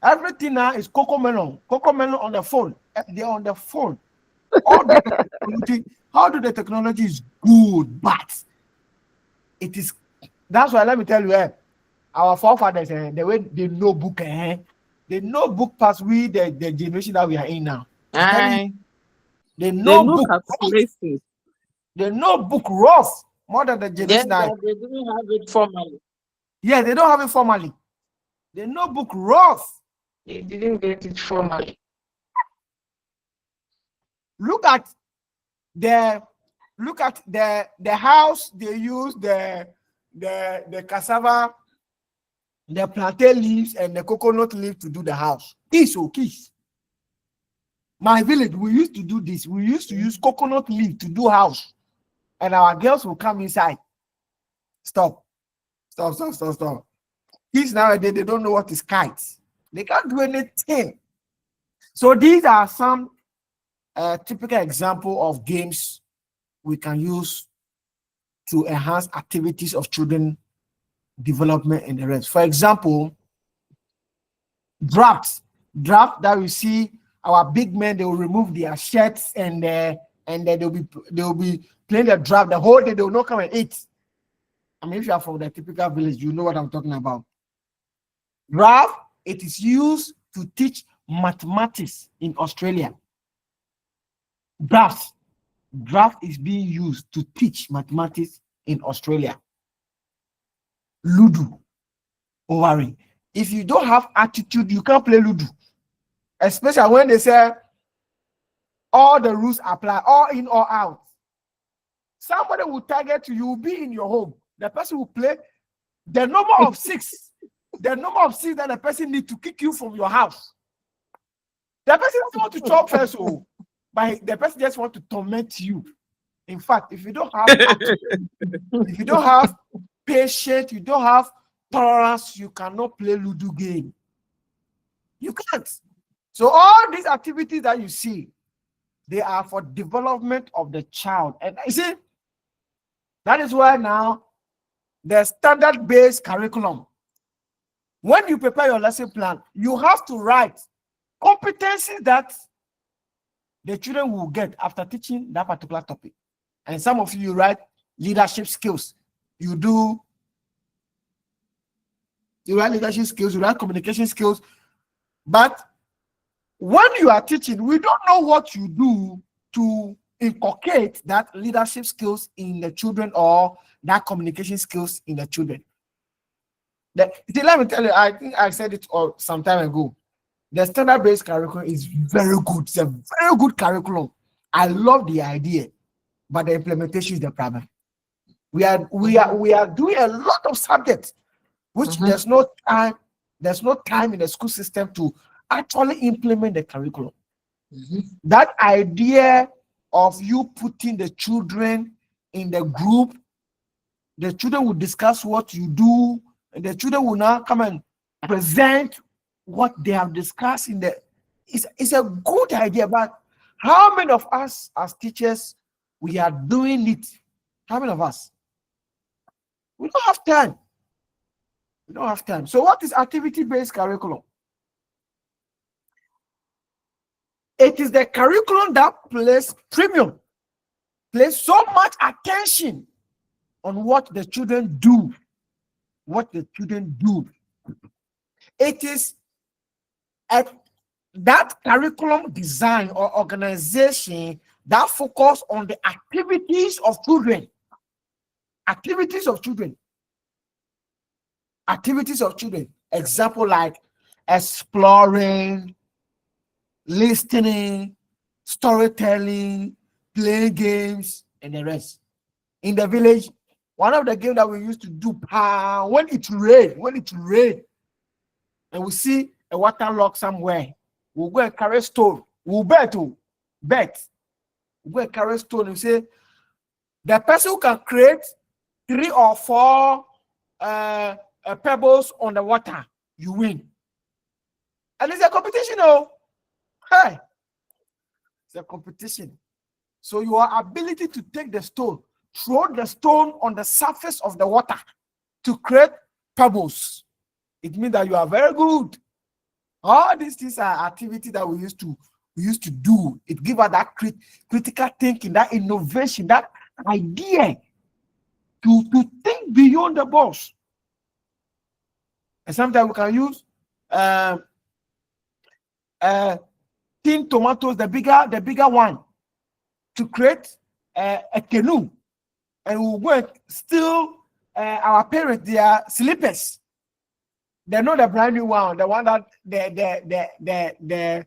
Everything now is cocoa melon on the phone. They're on the phone. How do the technology is good, but it is. That's why let me tell you, our forefathers, the way they know book, they know book past we the generation that we are in now. They know book. Calculations. They know book rough more than the generation now. They didn't have it formally. Yeah, they don't have it formally. They know book rough. They didn't get it formally. Look at the house they use the cassava, the plantain leaves and the coconut leaf to do the house. Kiss. My village, we used to do this. We used to use coconut leaf to do house, and our girls will come inside. Stop. Kids nowadays, they don't know what is kites. They can't do anything. So these are some typical example of games we can use to enhance activities of children development and the rest. For example, draft that we see our big men, they will remove their shirts and then they'll be playing the draft the whole day. They will not come and eat. I mean, if you are from the typical village, you know what I'm talking about. Draft, it is used to teach mathematics in Australia. Drafts. draft is being used to teach mathematics in Australia. Ludo. Don't worry. If you don't have attitude, you can't play Ludo. Especially when they say all the rules apply, all in or out. Somebody will target you, will be in your home. The person will play the number of 6. The number of 6 that the person needs to kick you from your house. The person doesn't want to chop first, but the person just wants to torment you. In fact, if you don't have if you don't have patience, you don't have tolerance, you cannot play Ludo game. You can't. So all these activities that you see, they are for development of the child. And you see, that is why now the standard-based curriculum, when you prepare your lesson plan, you have to write competencies that the children will get after teaching that particular topic. And some of you write leadership skills. You write leadership skills, you write communication skills. But when you are teaching, we don't know what you do to inculcate that leadership skills in the children or that communication skills in the children. Let me tell you, I think I said it some time ago. The standard-based curriculum is very good. It's a very good curriculum. I love the idea, but the implementation is the problem. We are doing a lot of subjects, which there's no time in the school system to actually implement the curriculum. That idea of you putting the children in the group, the children will discuss what you do, and the children will now come and present what they have discussed in the. It's a good idea, but how many of us as teachers we are doing it? How many of us? We don't have time. We don't have time. So what is activity-based curriculum? It is the curriculum that places so much attention on what the children do. It is that curriculum design or organization that focus on the activities of children. Example like exploring, listening, storytelling, playing games, and the rest. In the village, one of the games that we used to do when it rained, and we see a water lock somewhere, we'll go and carry stone. We'll bet. We'll go and carry stone and say, the person who can create 3 or 4 pebbles on the water, you win. And it's a competition, Hey, it's a competition. So your ability to take the stone, throw the stone on the surface of the water to create pebbles, it means that you are very good. All these things are activities that we used to do. It gives us that critical thinking, that innovation, that idea to think beyond the box. And sometimes we can use tin tomatoes, the bigger one, to create a canoe, and we'll go and steal our parents their slippers. They know the brand new one, the one that the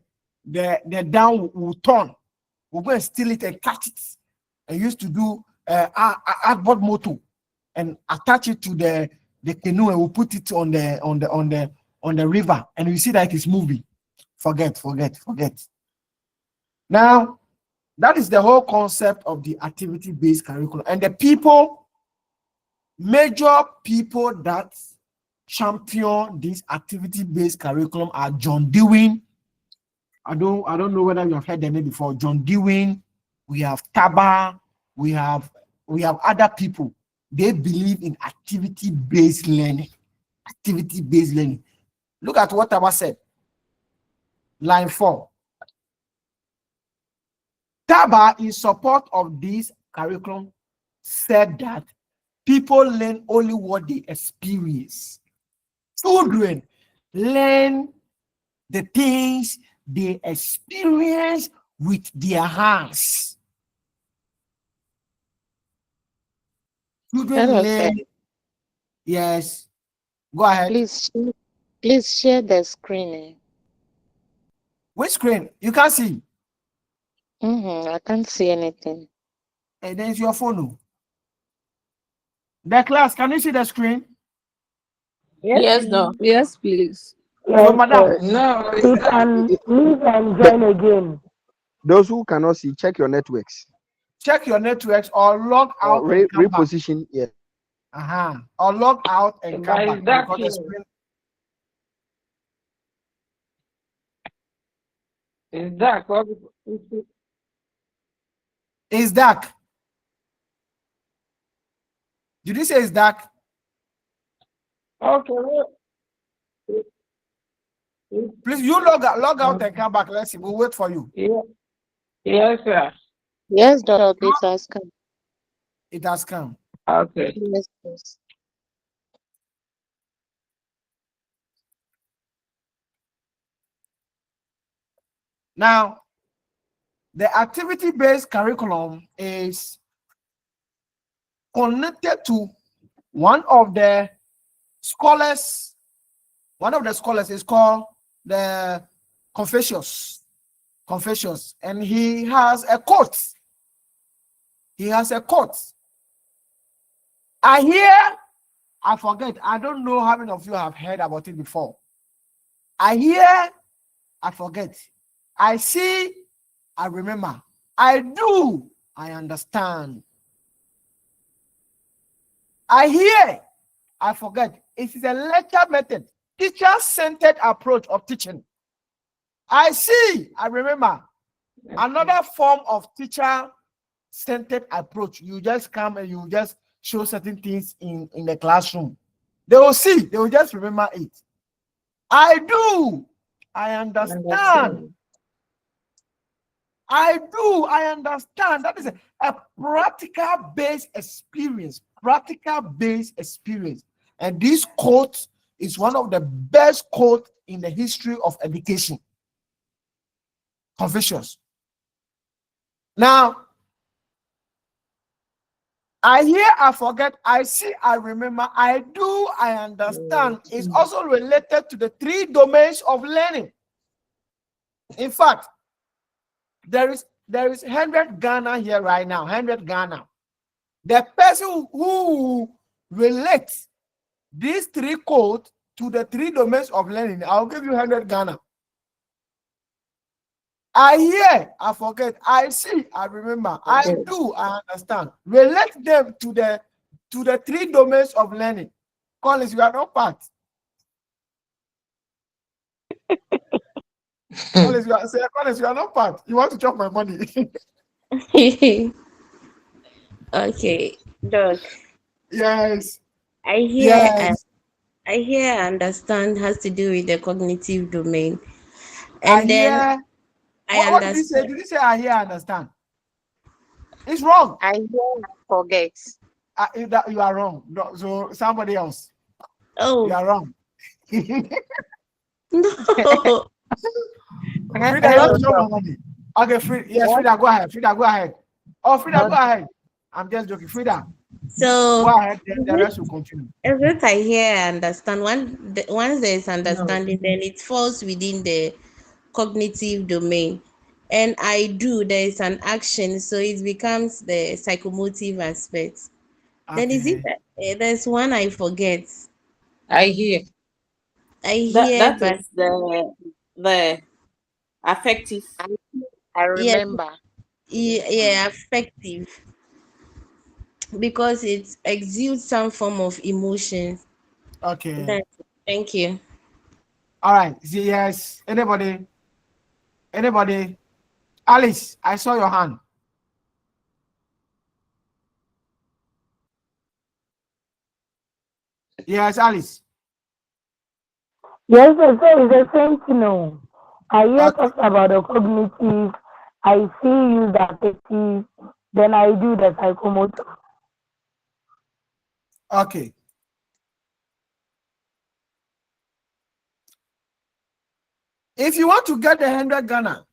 down will turn. We'll go and steal it and catch it. I used to do outboard motor and attach it to the canoe, and we'll put it on the river, and you see that it is moving. Forget. Now, that is the whole concept of the activity-based curriculum. And the major people that champion this activity-based curriculum are John Dewey. I don't know whether you have heard the name before. John Dewey. We have Taba. We have other people. They believe in activity-based learning. Look at what Taba said. Line 4. Taba, in support of this curriculum, said that people learn only what they experience. Children learn the things they experience with their hands. Children Hello, sir. learn. Yes. Go ahead. Please share the screen. Which screen? You can't see. I can't see anything. And then it's your phone. Oh. The class, can you see the screen? Yes, no. Yes, please. So, Yes, madam, sir. No, You can leave and The- join again. those who cannot see, check your networks check your networks or log or out and come back. reposition. Yeah. Or log out and come but back is that because the clear? screen Is that is dark. Did you say it's dark? okay? Please, you log out and come back. Let's see. We'll wait for you. Yeah. Yes, sir. Yes, Dr. It has come. It has come. Okay. Yes, please. Now, the activity-based curriculum is connected to one of the scholars. One of the scholars is called the Confucius, and he has a quote. I forget. I don't know how many of you have heard about it before. I forget. I see, I remember. I do, I understand. I hear, I forget. It is a lecture method, teacher-centered approach of teaching. I see, I remember. Another form of teacher-centered approach. You just come and you just show certain things in the classroom. They will see, they will just remember it. I do, I understand. I do, I understand. That is a practical-based experience. And this quote is one of the best quotes in the history of education. Confucius. Now, I hear, I forget, I see, I remember, I do, I understand. It's also related to the 3 domains of learning. In fact, there is 100 Ghana here right now, 100 Ghana. The person who relates these 3 codes to the 3 domains of learning, I'll give you 100 Ghana. I hear, I forget, I see, I remember, I do, I understand. Relate them to the 3 domains of learning. Collins, you are not part. Collins, you are not part. You want to chop my money. Okay, Doc. Yes. I hear and understand has to do with the cognitive domain. And then what did you say? Did you say I hear, understand? It's wrong. I hear and forget. You are wrong. No, so somebody else. Oh. You are wrong. No. Frida, you want to show my money? Okay, Frida, go ahead. Frida, go ahead. Oh, Frida, go ahead. I'm just joking. Frida. So go ahead, the rest will continue. As I hear and understand, once there is understanding, then it falls within the cognitive domain. And I do, there is an action, so it becomes the psychomotive aspect. Then is it there's one I forget. I hear. That but is the affective. I remember. Yeah, affective, because it exudes some form of emotion. Okay. Thank you. All right. Yes. Anybody? Alice, I saw your hand. Yes, Alice. Yes, so it's the same thing. No. I hear talk about the cognitive, I see use the affective, then I do the psychomotor. Okay. If you want to get the 100 Ghana,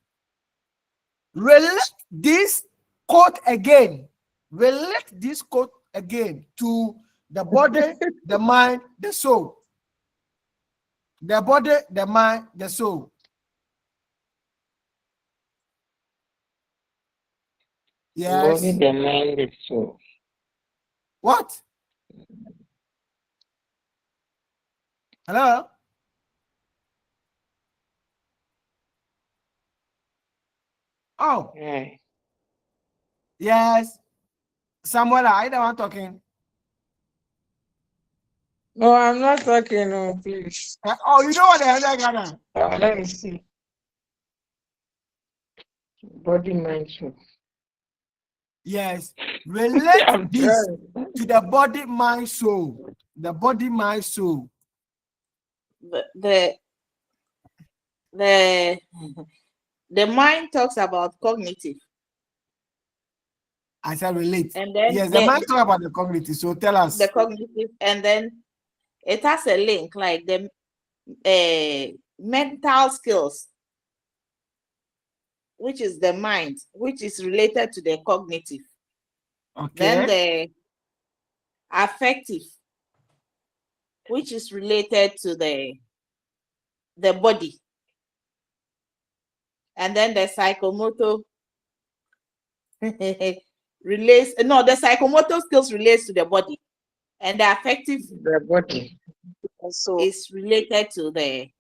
relate this quote again. Relate this quote again to the body, the mind, the soul. The body, the mind, the soul. Yes. Body, the mind, the soul. What? Hello? Oh. Yeah. Yes. Samuel, are you the one talking? No, I'm not talking, no, please. Oh, you know what the hell I got? Let me see. Body, mind, soul. Yes. Relate I'm this trying. to the body, mind, soul. The body, mind, soul. The the mind talks about cognitive. I said relate. And then yes, the mind talk about the cognitive. So tell us. The cognitive, and then it has a link like the mental skills, which is the mind, which is related to the cognitive. Okay. Then the affective, which is related to the body. And then the psychomotor relates, no, the psychomotor skills relates to the body. And the affective The body. is related to the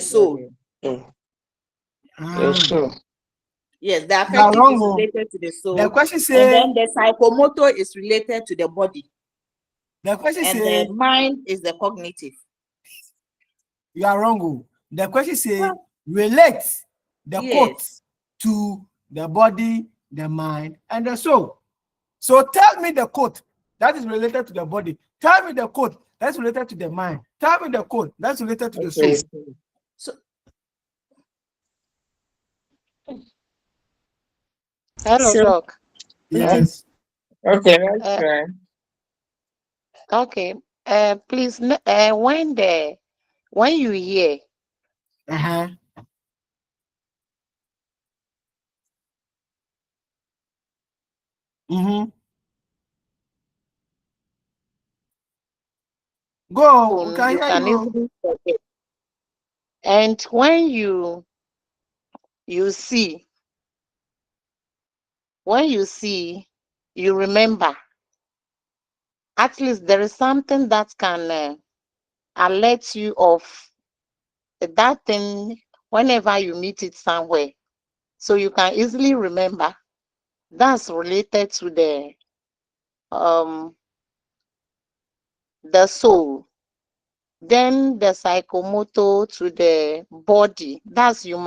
soul. The soul. Yes, the affective is related to the soul. The question says, and then the psychomotor is related to the body. The question and says, the mind is the cognitive. You are wrong. The question says, relate the quote to the body, the mind, and the soul. So tell me the quote that is related to the body. Tell me the quote that's related to the mind. Tell me the quote that's related to the soul. So, Hello, Doc. Yes. Okay, let's try. Okay. Please, when you hear, Go. We can you hear can you. easily forget. And when you see, you remember. At least there is something that can alert you of that thing whenever you meet it somewhere. So you can easily remember. That's related to the soul. Then the psychomotor to the body. That's you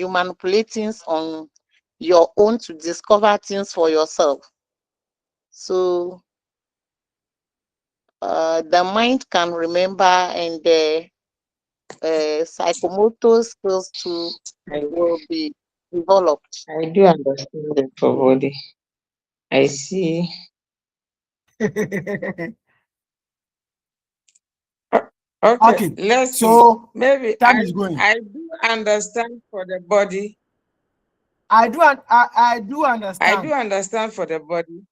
manipulate things on your own to discover things for yourself. So the mind can remember, and the psychomotor skills too will be developed. I do understand the body. I see. Okay, let's so see. Maybe time is going. I do understand for the body. I do understand. I do understand for the body.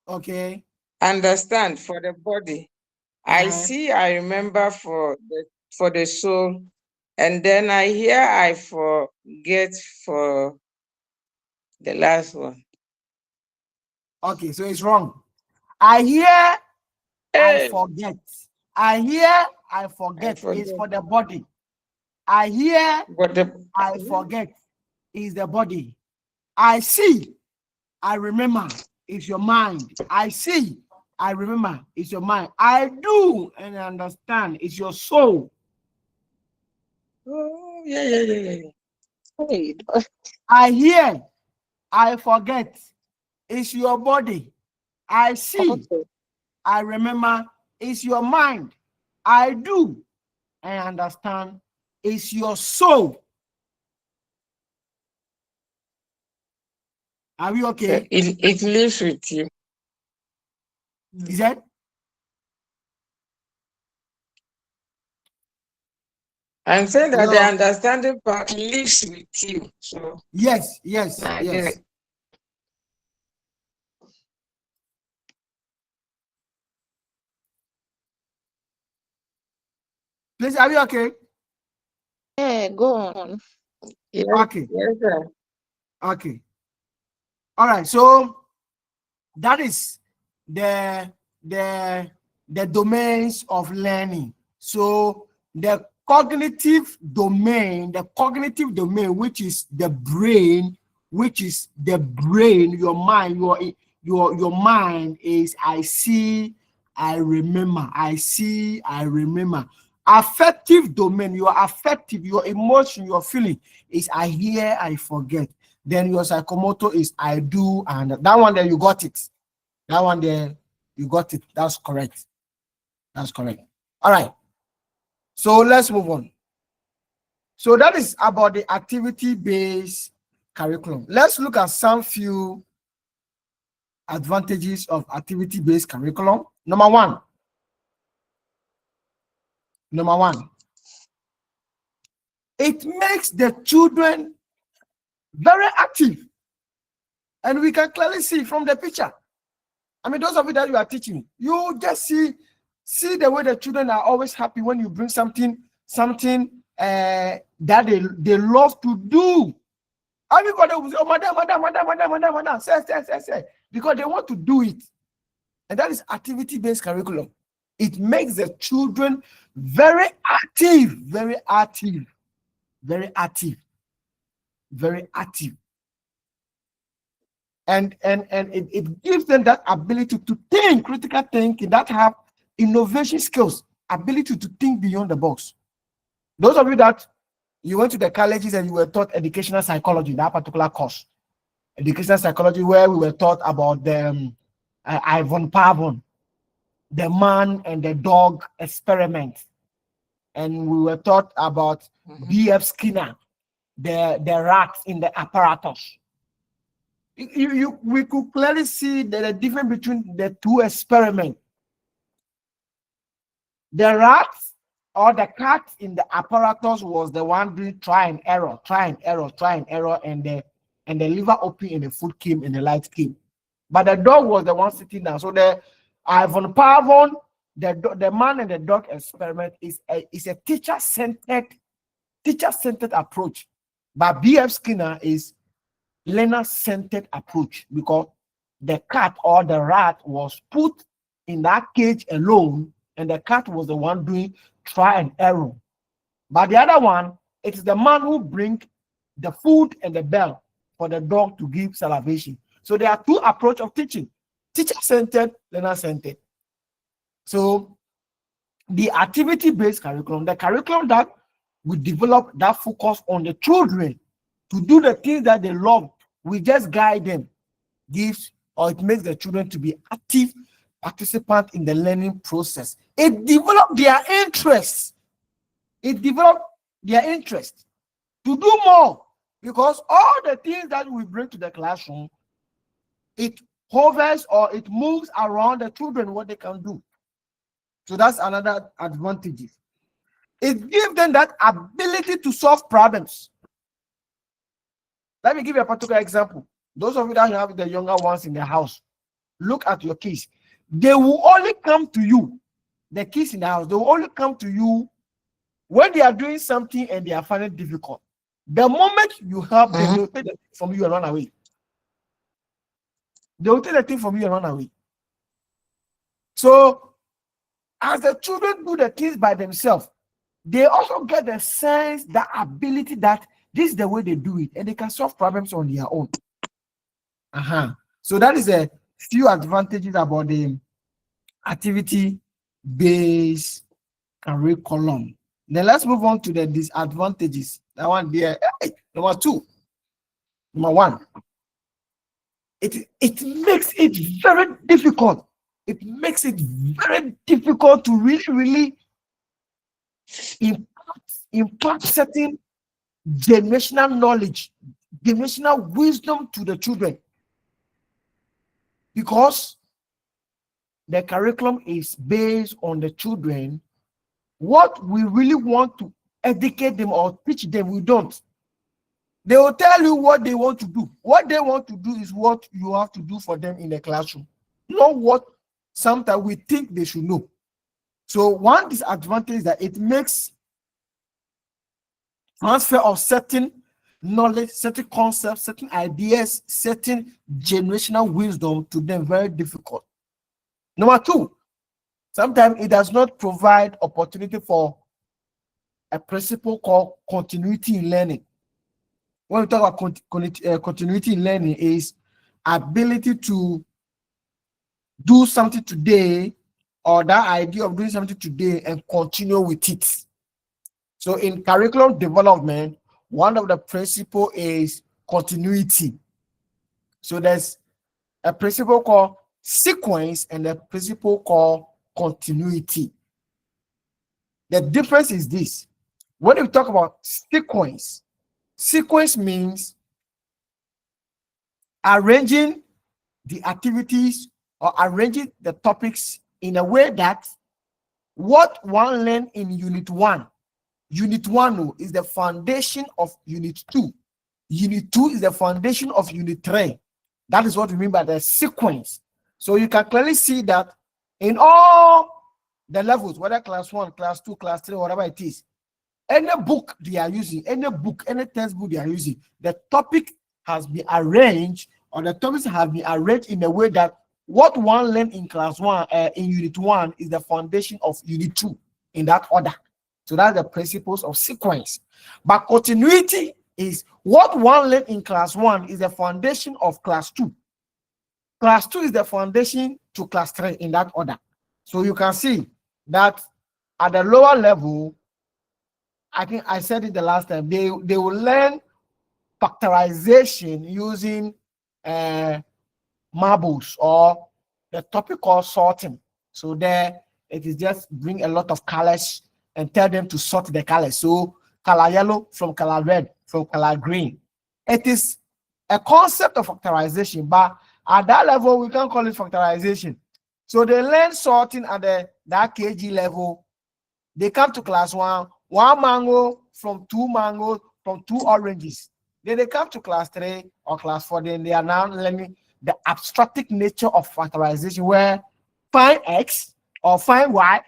Okay. Understand for the body. I see, I remember for the soul, and then I hear, I forget for the last one. Okay, so it's wrong. I hear, I forget. I hear, I forget. It's for the body. I hear, I forget. Is the body. I see, I remember. It's your mind. I see, I remember. It's your mind. I do and understand. It's your soul. Oh, yeah. I hear, I forget. It's your body. I see, I remember. It's your mind. I do and understand. It's your soul. Are we okay? So it lives with you. Is that? I'm saying that the understanding part lives with you. So yes. Please, are you okay? Yeah, go on. Yes, Okay. yes, sir. Okay. All right. So that is the the domains of learning. So the cognitive domain, which is the brain, your mind, your mind is I see, I remember, I see, I remember. Affective domain, your affective, your emotion, your feeling is I hear, I forget. Then your psychomotor is I do, and that one there you got it. That one there you got it. That's correct. That's correct. All right. So let's move on. So that is about the activity-based curriculum. Let's look at some few advantages of activity-based curriculum. Number one, it makes the children very active. And we can clearly see from the picture. I mean, those of you that you are teaching, you just see the way the children are always happy when you bring something that they love to do. Everybody will say, oh, madam, say, because they want to do it. And that is activity-based curriculum. It makes the children very active, very active, very active, very active. And it gives them that ability to think, critical thinking, that have innovation skills, ability to think beyond the box. Those of you that you went to the colleges and you were taught educational psychology, that particular course, educational psychology, where we were taught about the Ivan Pavon, the man and the dog experiment, and we were taught about B.F. Skinner, the rats in the apparatus. We could clearly see the difference between the two experiments. The rats or the cat in the apparatus was the one doing try and error, and the liver opened and the food came and the light came. But the dog was the one sitting down. So the Ivan Pavon, the man and the dog experiment is a teacher-centered approach. But B.F. Skinner is learner-centered approach, because the cat or the rat was put in that cage alone, and the cat was the one doing try and error. But the other one, it is the man who brings the food and the bell for the dog to give salivation. So there are two approaches of teaching: teacher-centered, learner-centered. So the activity-based curriculum, the curriculum that we develop that focus on the children to do the things that they love, we just guide them, it makes the children to be active participant in the learning process. It develops their interest. To do more, because all the things that we bring to the classroom, it hovers or it moves around the children, what they can do. So that's another advantage. It gives them that ability to solve problems. Let me give you a particular example. Those of you that have the younger ones in the house, look at your kids. They will only come to you, the kids in the house, they will only come to you when they are doing something and they are finding it difficult. The moment you help them, they will take the thing from you and run away. So, as the children do the things by themselves, they also get the sense, the ability that this is the way they do it, and they can solve problems on their own. So that is a few advantages about the activity-based curriculum. Then let's move on to the disadvantages. That one there. Number one, it makes it very difficult. It makes it very difficult to really impart certain generational knowledge, generational wisdom to the children, because the curriculum is based on the children. What we really want to educate them or teach them, we don't. They will tell you what they want to do. What they want to do is what you have to do for them in the classroom, not what sometimes we think they should know. So one disadvantage is that it makes transfer of certain knowledge, certain concepts, certain ideas, certain generational wisdom to them very difficult. Number two, sometimes it does not provide opportunity for a principle called continuity in learning. When we talk about continuity in learning, is ability to do something today, or that idea of doing something today and continue with it. So in curriculum development, one of the principles is continuity. So there's a principle called sequence and a principle called continuity. The difference is this: when we talk about sequence, sequence means arranging the activities or arranging the topics in a way that what one learned in unit 1 is the foundation of unit 2. Unit 2 is the foundation of unit 3. That is what we mean by the sequence. So you can clearly see that in all the levels, whether class 1, class 2, class 3, whatever it is, any book they are using, any book, any textbook they are using, the topic has been arranged, or the topics have been arranged in a way that what one learned in class 1, in unit 1, is the foundation of unit 2 in that order. So that's the principles of sequence. But continuity is what one learned in class 1 is the foundation of class 2. Class 2 is the foundation to class 3 in that order. So you can see that at the lower level, I think I said it the last time, they will learn factorization using marbles, or the topic called sorting. So there it is just bring a lot of colors and tell them to sort the colors. So color yellow from color red, from color green. It is a concept of factorization, but at that level we can't call it factorization. So they learn sorting at that KG level. They come to class 1, 1 mango from 2 mangoes from 2 oranges. Then they come to class 3 or class 4. Then they are now learning the abstractive nature of factorization, where find X or find Y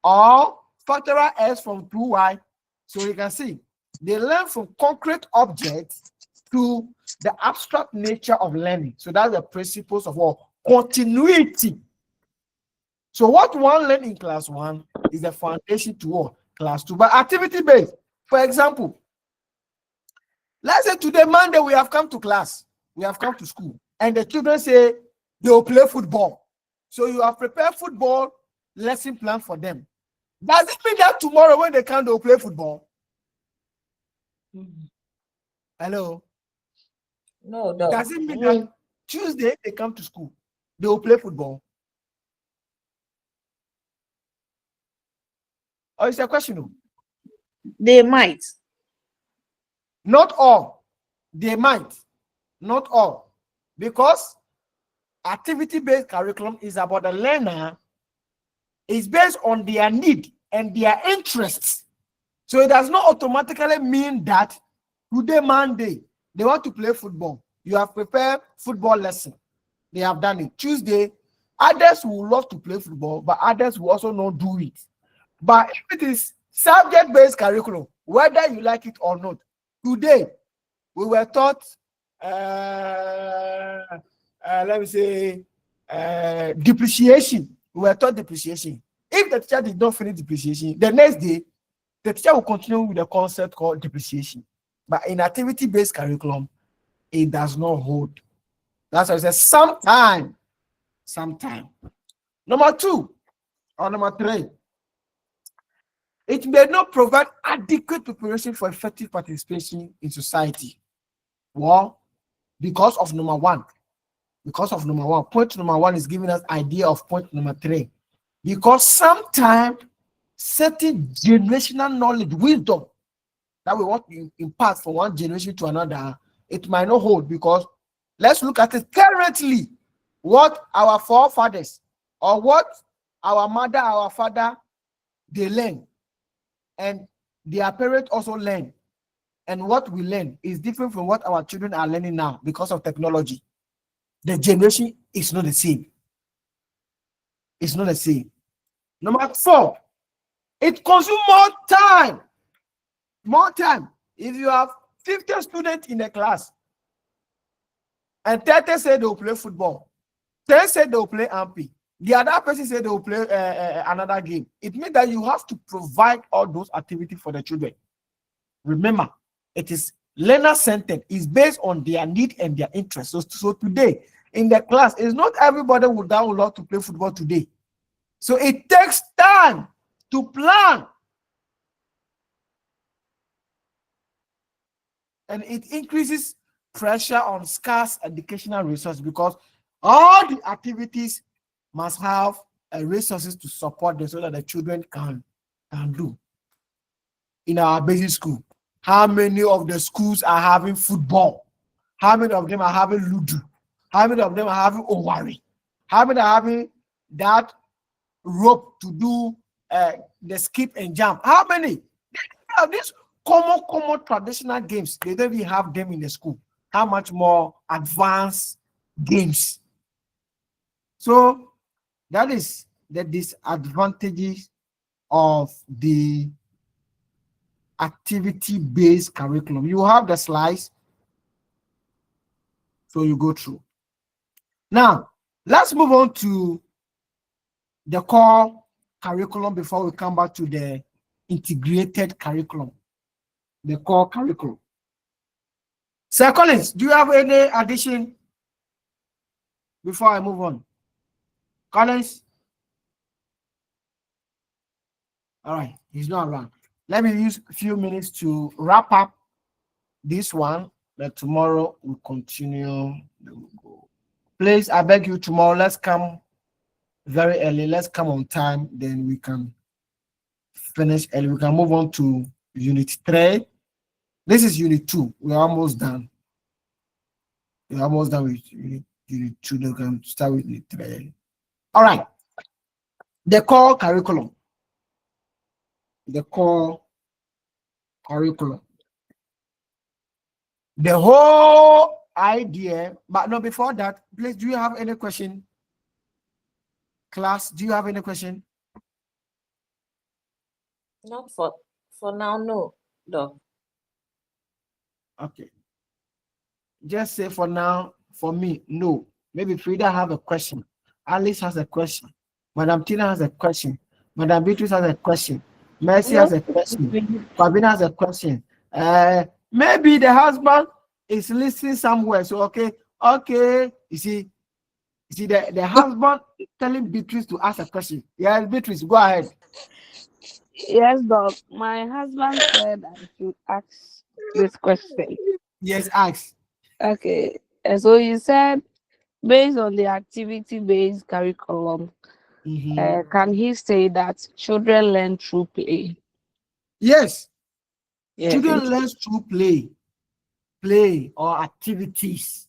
or factorize S from 2Y. So you can see they learn from concrete objects to the abstract nature of learning. So that's the principles of what? Continuity. So what one learned in class 1 is the foundation to what? Class 2. But activity based, for example, let's say today, Monday, we have come to class, we have come to school, and the children say they will play football. So you have prepared football lesson plan for them. Does it mean that tomorrow when they come, they will play football? Hello? No, Does it mean that Tuesday they come to school, they will play football? Or is a question? They might. Not all. They might. Not all. Because activity-based curriculum is about the learner. It's based on their need and their interests. So it does not automatically mean that today, Monday, they want to play football. You have prepared football lesson. They have done it. Tuesday, others will love to play football, but others will also not do it. But if it is subject-based curriculum, whether you like it or not, today we were taught, let me say, depreciation. We were taught depreciation. If the teacher did not finish depreciation, the next day, the teacher will continue with the concept called depreciation. But in activity-based curriculum, it does not hold. That's why I said sometime. Number 2 or number 3, it may not provide adequate preparation for effective participation in society. Well, because of number 1. Point number 1 is giving us idea of point number 3. Because sometimes certain generational knowledge, wisdom that we want to impart from one generation to another, it might not hold. Because let's look at it currently, what our forefathers or what our mother, our father, they learn, and their parents also learn, and what we learn is different from what our children are learning now because of technology. The generation is not the same. It's not the same. Number 4, it consumes more time. More time. If you have 50 students in a class and 30 say they'll play football, 10 say they'll play MP, the other person said they'll play another game, it means that you have to provide all those activities for the children. Remember, it is learner-centered. It's based on their need and their interest. So today, in the class, it's not everybody would download to play football today. So it takes time to plan. And it increases pressure on scarce educational resources because all the activities must have resources to support them so that the children can do. In our basic school, how many of the schools are having football? How many of them are having ludo? How many of them are having owari? How many are having that rope to do the skip and jump? How many? They have these common traditional games. They don't even have them in the school. How much more advanced games? So that is the disadvantages of the activity-based curriculum. You have the slides, so you go through. Now, let's move on to the core curriculum before we come back to the integrated curriculum, the core curriculum. Sir Collins, do you have any addition before I move on? Collins? All right, he's not around. Let me use a few minutes to wrap up this one, but tomorrow we'll continue. Please, I beg you, tomorrow, let's come very early. Let's come on time, then we can finish early. We can move on to Unit 3. This is Unit 2. We're almost done. We're almost done with Unit 2. We can start with Unit 3. All right. The core curriculum. The core curriculum. The whole idea, but no, before that, please, do you have any question? Class, do you have any question? Not for now, no, Doc. Okay. Just say for now, for me, no. Maybe Frida have a question. Alice has a question. Madam Tina has a question. Madam Beatrice has a question. Mercy has a question. Fabina has a question. Maybe the husband is listening somewhere. So okay. You see the husband telling Beatrice to ask a question. Yes, Beatrice, go ahead. Yes, Doc. My husband said I should ask this question. Yes, ask. Okay. So you said based on the activity-based curriculum, can he say that children learn through play? Yes. Yeah. Children learn through play or activities.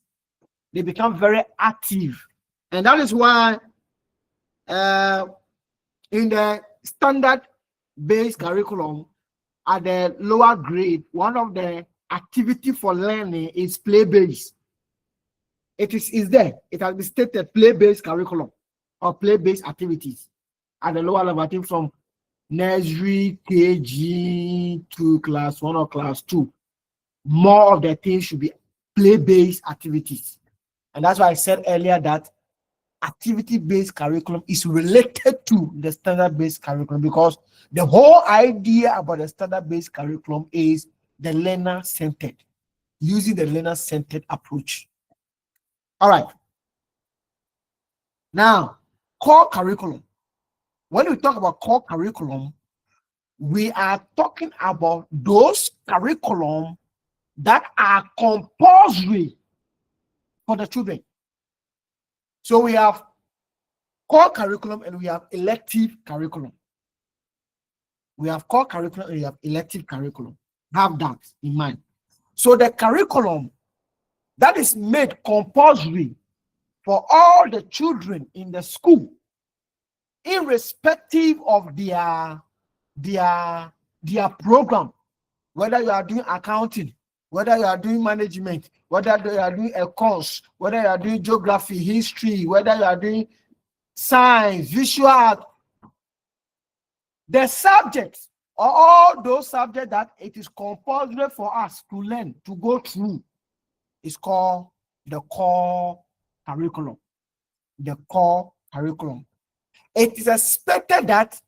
They become very active. And that is why in the standard-based curriculum at the lower grade, one of the activity for learning is play-based. It is there. It has been stated play-based curriculum or play-based activities at the lower level, I think from nursery, KG to class 1 or class 2. More of the things should be play-based activities. And that's why I said earlier that activity-based curriculum is related to the standard-based curriculum, because the whole idea about the standard-based curriculum is the learner-centered, using the learner-centered approach. All right. Now, core curriculum. When we talk about core curriculum, we are talking about those curriculum that are compulsory for the children. So we have core curriculum and we have elective curriculum. We have core curriculum and we have elective curriculum. Have that in mind. So the curriculum that is made compulsory for all the children in the school, irrespective of their program, whether you are doing accounting, whether you are doing management, whether you are doing a course, whether you are doing geography, history, whether you are doing science, visual art, The subjects, all those subjects that it is compulsory for us to learn, to go through, is called the core curriculum. The core curriculum. It is expected that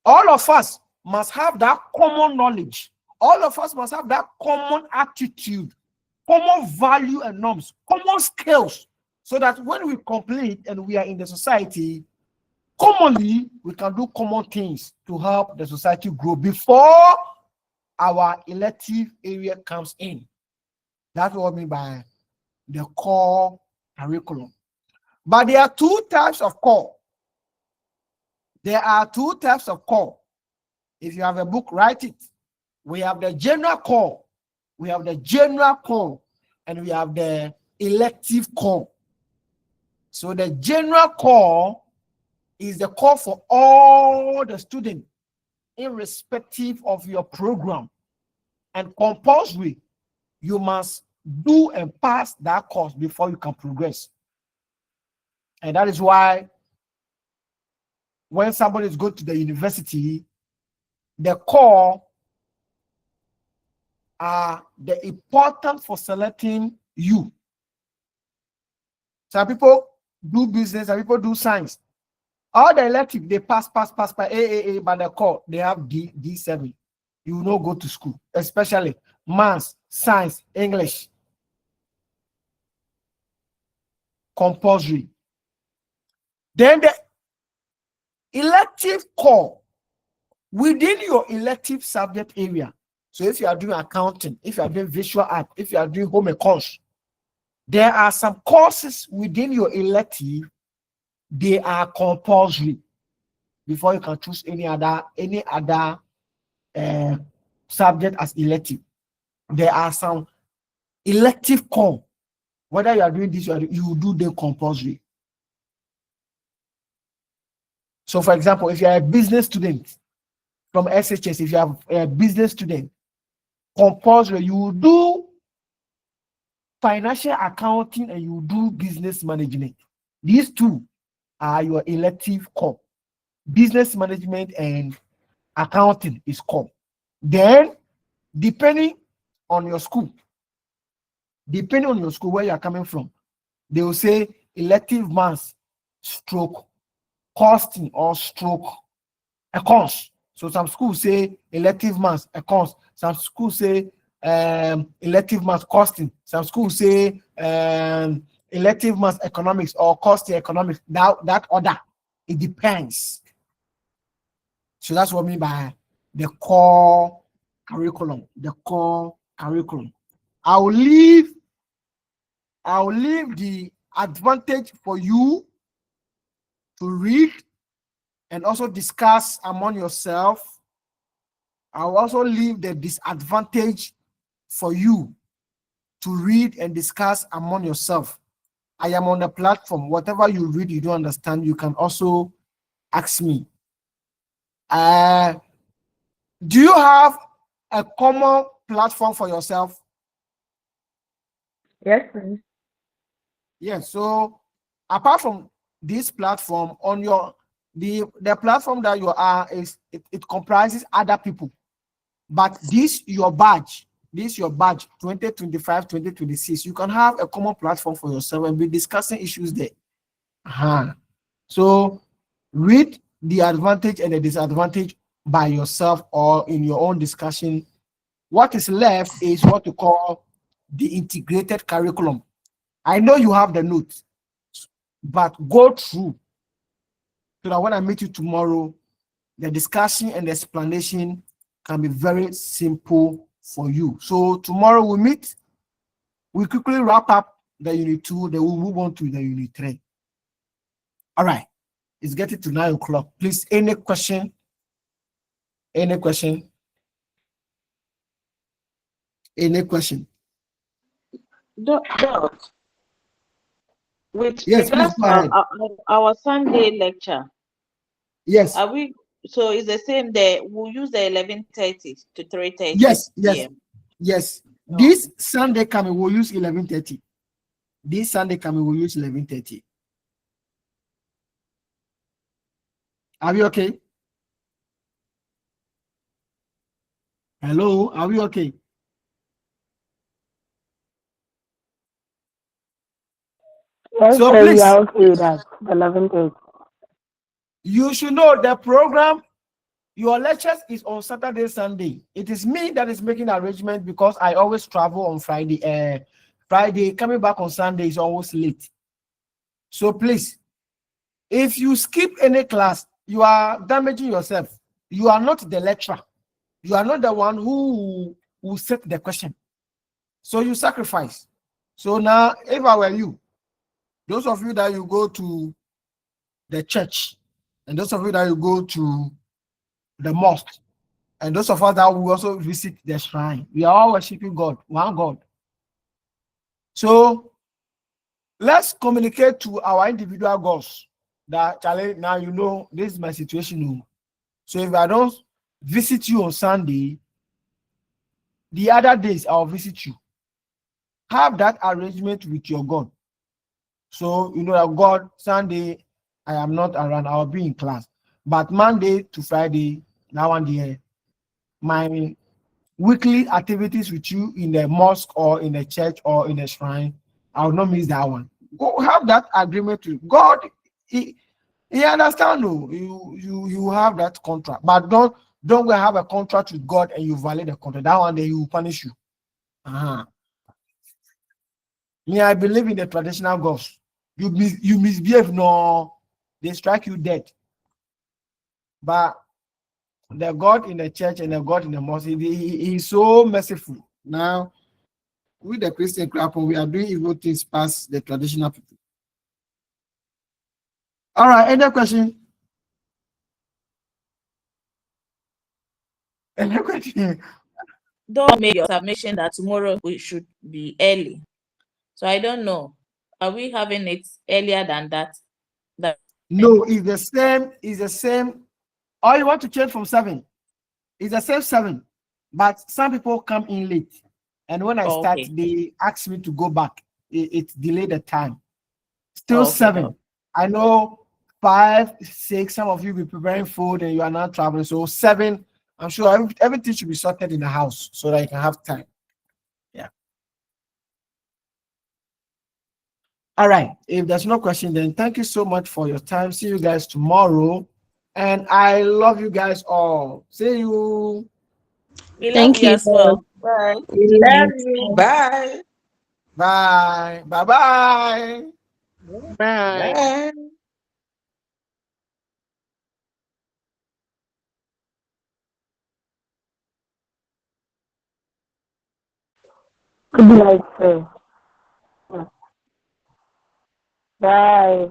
all of us must have that common knowledge. All of us must have that common attitude, common value and norms, common skills, so that when we complete and we are in the society, commonly we can do common things to help the society grow before our elective area comes in. That's what I mean by the core curriculum. But there are two types of core. There are two types of core. If you have a book, write it. We have the general core, we have the general core, and we have the elective core. So the general core is the core for all the students, irrespective of your program. And compulsory, you must do and pass that course before you can progress. And that is why when somebody is going to the university, the core are the important for selecting you. Some people do business, some people do science. All the elective, they pass by AAA, but the core, they have D7. You will not go to school, especially maths, science, English. Compulsory. Then the elective core, within your elective subject area. So if you are doing accounting, if you are doing visual art, if you are doing home econs, there are some courses within your elective, they are compulsory before you can choose any other subject as elective. There are some elective core. Whether you are doing this, you do them compulsory. So for example, if you are a business student from SHS, if you have a business student, compulsory, you will do financial accounting and you do business management. These two are your elective core. Business management and accounting is core. Then, depending on your school where you are coming from, they will say elective maths stroke costing or stroke accounts. So some schools say elective maths accounts. Some schools say elective maths costing. Some schools say elective maths economics or costing economics. That order, it depends. So that's what I mean by the core curriculum. The core curriculum. I'll leave the advantage for you to read and also discuss among yourself. I'll also leave the disadvantage for you to read and discuss among yourself. I am on the platform. Whatever you read, you don't understand, you can also ask me. Do you have a common platform for yourself? Yes, please. Yes. So apart from this platform, on your the platform that you are is it comprises other people, but this your badge 2025 2026, you can have a common platform for yourself and be discussing issues there. So read the advantage and the disadvantage by yourself or in your own discussion. What is left is what you call the integrated curriculum. I know you have the notes, but go through so that when I meet you tomorrow, the discussion and the explanation can be very simple for you. So tomorrow we meet, we quickly wrap up the unit 2, then we'll move on to the unit 3. All right, it's getting to 9 o'clock. Please, any question? Any question? Any question? Doc, with Yes, please regards go ahead. to our Sunday lecture, Yes. are we, so it's the same day, we'll use the 11:30 to 3:30 Yes. p.m. Yes. This Sunday coming, we'll use 11:30. This Sunday coming, we'll use 11:30. Are we okay? Hello, are we okay? Yes, So sir, we please, are okay with that. The 11th. you should know the program. Your lectures is on Saturday, Sunday. It is me that is making arrangement because I always travel on Friday. Friday coming back on Sunday is always late. So please, if you skip any class, you are damaging yourself. You are not the lecturer. You are not the one who will set the question. So you sacrifice. So now, if I were you, those of you that you go to the church, and those of you that you go to the mosque, and those of us that will also visit the shrine, we are all worshiping God, one God. So let's communicate to our individual goals. That Charlie, now you know this is my situation. So if I don't visit you on Sunday, the other days I'll visit you. Have that arrangement with your God. So you know that God, Sunday, I am not around, I'll be in class. But Monday to Friday, now and here, my weekly activities with you in the mosque or in the church or in the shrine, I will not miss that one. Go have that agreement with God. He understand. No, you have that contract, but don't go have a contract with God and you violate the contract. That one day he will punish you. Uh-huh. Me, I believe in the traditional gods. You misbehave, no, they strike you dead. But the God in the church and the God in the mosque, he's so merciful. Now, with the Christian crap, we are doing evil things past the traditional people. All right, any question? Any question? Don't make your submission that tomorrow we should be early. So I don't know. Are we having it earlier than that? No, it's the same. It's the same. Or you want to change from 7? It's the same 7, but some people come in late, and when I start, Okay. they ask me to go back. It delayed the time. Still Okay. 7. I know 5, 6. Some of you be preparing food and you are not traveling. So 7. I'm sure everything should be sorted in the house so that you can have time. Yeah. All right. If there's no question, then thank you so much for your time. See you guys tomorrow. And I love you guys all. See you. We love Thank you you. as well. Bye. We love you. Bye. Bye. Bye-bye. Bye. Bye. Good night, sir. Bye.